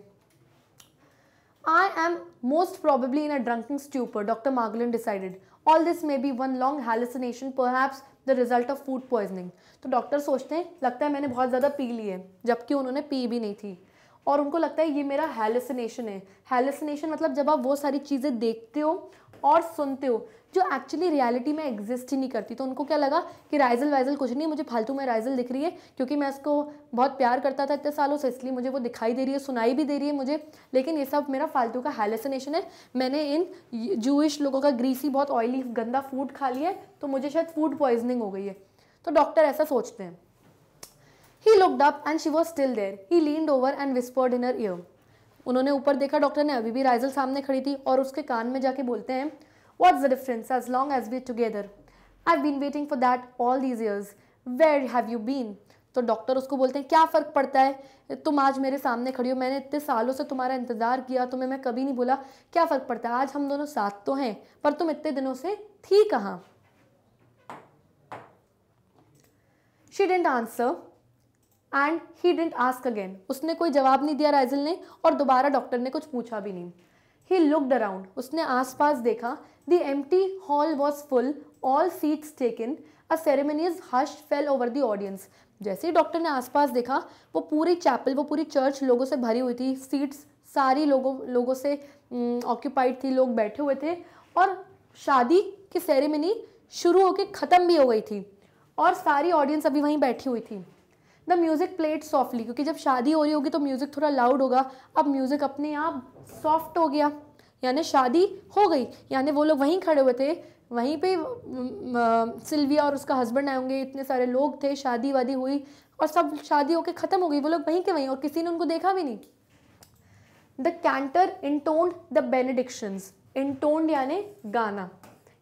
I am most probably in a drunken stupor, Dr. Margolin decided. All this may be one long hallucination, perhaps the result of food poisoning. तो डॉक्टर सोचते हैं लगता है मैंने बहुत ज़्यादा पी ली है, जबकि उन्होंने पी भी नहीं थी, और उनको लगता है ये मेरा हैलुसिनेशन है। हैलुसिनेशन मतलब जब आप वो सारी चीज़ें देखते हो और सुनते हो जो एक्चुअली रियलिटी में एग्जिस्ट ही नहीं करती। तो उनको क्या लगा कि राइजल वाइजल कुछ नहीं, मुझे फालतू में राइजल दिख रही है क्योंकि मैं उसको बहुत प्यार करता था इतने सालों से, इसलिए मुझे वो दिखाई दे रही है, सुनाई भी दे रही है मुझे, लेकिन ये सब मेरा फालतू का हैलुसिनेशन है। मैंने इन जूइश लोगों का ग्रीसी बहुत ऑयली गंदा फूड खा लिया है, तो मुझे शायद फूड पॉइजनिंग हो गई है। तो डॉक्टर ऐसा सोचते हैं। He looked up and she was still there. He leaned over and whispered in her ear. उन्होंने ऊपर देखा, डॉक्टर ने, अभी भी राइजल सामने खड़ी थी, और उसके कान में जाके बोलते हैं, What's the difference as long as we're together? I have been waiting for that all these years, where have you been. तो डॉक्टर उसको बोलते हैं क्या फ़र्क पड़ता है, तुम आज मेरे सामने खड़ी हो, मैंने इतने सालों से तुम्हारा इंतज़ार किया, तुम्हें मैं कभी नहीं बोला, क्या फ़र्क पड़ता है, आज हम दोनों साथ तो हैं, पर तुम इतने दिनों से थी कहाँ। She didn't answer and he didn't ask again. उसने कोई जवाब नहीं दिया राइजल ने, और दोबारा डॉक्टर ने कुछ पूछा भी नहीं। ही लुक्ड अराउंड, उसने आसपास देखा। The empty hall was full, all seats taken, a ceremonious hush fell over the audience. जैसे ही डॉक्टर ने आसपास देखा, वो पूरी चैपल, वो पूरी चर्च लोगों से भरी हुई थी, सीट्स सारी लोगों से ऑक्यूपाइड थी, लोग बैठे हुए थे, और शादी की सेरेमनी शुरू होकर ख़त्म भी हो गई थी, और सारी ऑडियंस अभी वहीं बैठी हुई थी। द म्यूज़िक प्लेड सॉफ्टली, क्योंकि जब शादी हो रही होगी तो म्यूज़िक थोड़ा लाउड होगा, अब म्यूज़िक अपने आप सॉफ्ट हो गया, यानी शादी हो गई। यानी वो लोग वहीं खड़े हुए थे, वहीं पे सिल्विया और उसका हस्बैंड आए होंगे, इतने सारे लोग थे, शादी वादी हुई और सब शादी होके ख़त्म हो गई, वो लोग वहीं के वहीं, और किसी ने उनको देखा भी नहीं। द कैंटर इंटोन्ड द बेनेडिक्शंस, इंटोन्ड यानी गाना,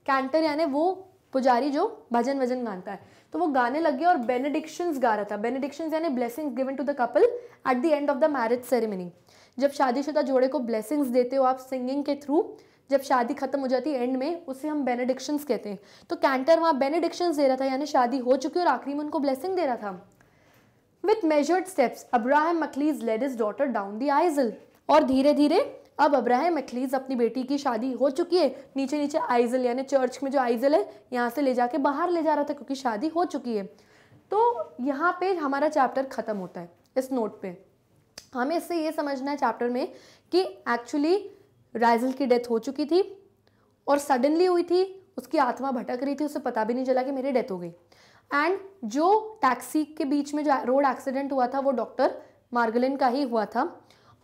कैंटर यानी वो पुजारी जो भजन वजन गाता है, तो वो गाने लग गया और बेनेडिक्शंस गा रहा था। बेनेडिक्शंस यानी blessings given to the couple at the end of the marriage ceremony. जब शादीशुदा जोड़े को ब्लेसिंग्स देते हो आप सिंगिंग के थ्रू, जब शादी खत्म हो जाती है एंड में, उसे हम बेनेडिक्शंस कहते हैं। तो कैंटर वहाँ बेनेडिक्शंस दे रहा था, यानी शादी हो चुकी और आखिरी में उनको ब्लेसिंग दे रहा था। With measured steps Abraham Makhlis led his daughter down the aisle, और धीरे धीरे अब अब्राहम मखलीज अपनी बेटी की शादी हो चुकी है, नीचे नीचे आइजल यानी चर्च में जो आइजल है यहाँ से ले जाके बाहर ले जा रहा था क्योंकि शादी हो चुकी है। तो यहाँ पे हमारा चैप्टर ख़त्म होता है। इस नोट पे हमें इससे ये समझना है चैप्टर में कि एक्चुअली राइजल की डेथ हो चुकी थी और सडनली हुई थी, उसकी आत्मा भटक रही थी, उसे पता भी नहीं चला कि मेरी डेथ हो गई। एंड जो टैक्सी के बीच में जो रोड एक्सीडेंट हुआ था वो डॉक्टर मार्गलिन का ही हुआ था,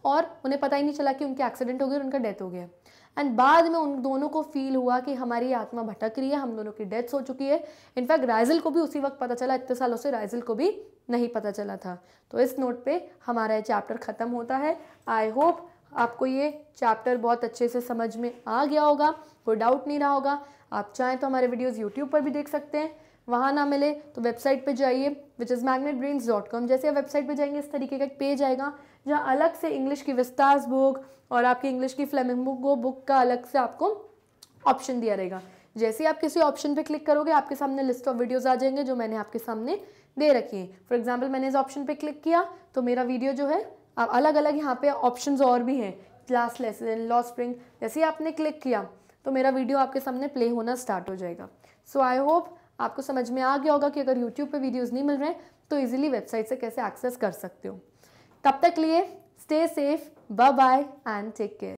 और उन्हें पता ही नहीं चला कि उनकी एक्सीडेंट हो गई और उनका डेथ हो गया। एंड बाद में उन दोनों को फील हुआ कि हमारी आत्मा भटक रही है, हम दोनों की डेथ हो चुकी है। इनफैक्ट राइजल को भी उसी वक्त पता चला, इतने सालों से राइजल को भी नहीं पता चला था। तो इस नोट पे हमारा ये चैप्टर ख़त्म होता है। आई होप आपको ये चैप्टर बहुत अच्छे से समझ में आ गया होगा, कोई डाउट नहीं रहा होगा। आप चाहें तो हमारे वीडियोज़ यूट्यूब पर भी देख सकते हैं, वहाँ ना मिले तो वेबसाइट पे जाइए which is magnetbrains.com। जैसे आप वेबसाइट पे जाएंगे इस तरीके का एक पेज आएगा जहाँ अलग से इंग्लिश की विस्तास बुक और आपकी इंग्लिश की फ्लेमिंगो बुक का अलग से आपको ऑप्शन दिया रहेगा। जैसे ही आप किसी ऑप्शन पे क्लिक करोगे आपके सामने लिस्ट ऑफ वीडियोज़ आ जाएंगे जो मैंने आपके सामने दे रखी है। फॉर एग्जाम्पल मैंने इस ऑप्शन पर क्लिक किया तो मेरा वीडियो जो है अलग अलग यहाँ पे ऑप्शंस और भी हैं, क्लास लेसन, लॉ स्प्रिंग। जैसे ही आपने क्लिक किया तो मेरा वीडियो आपके सामने प्ले होना स्टार्ट हो जाएगा। सो आई होप आपको समझ में आ गया होगा कि अगर यूट्यूब पे वीडियोस नहीं मिल रहे हैं तो इजीली वेबसाइट से कैसे एक्सेस कर सकते हो। तब तक लिए stay safe, bye bye and take care.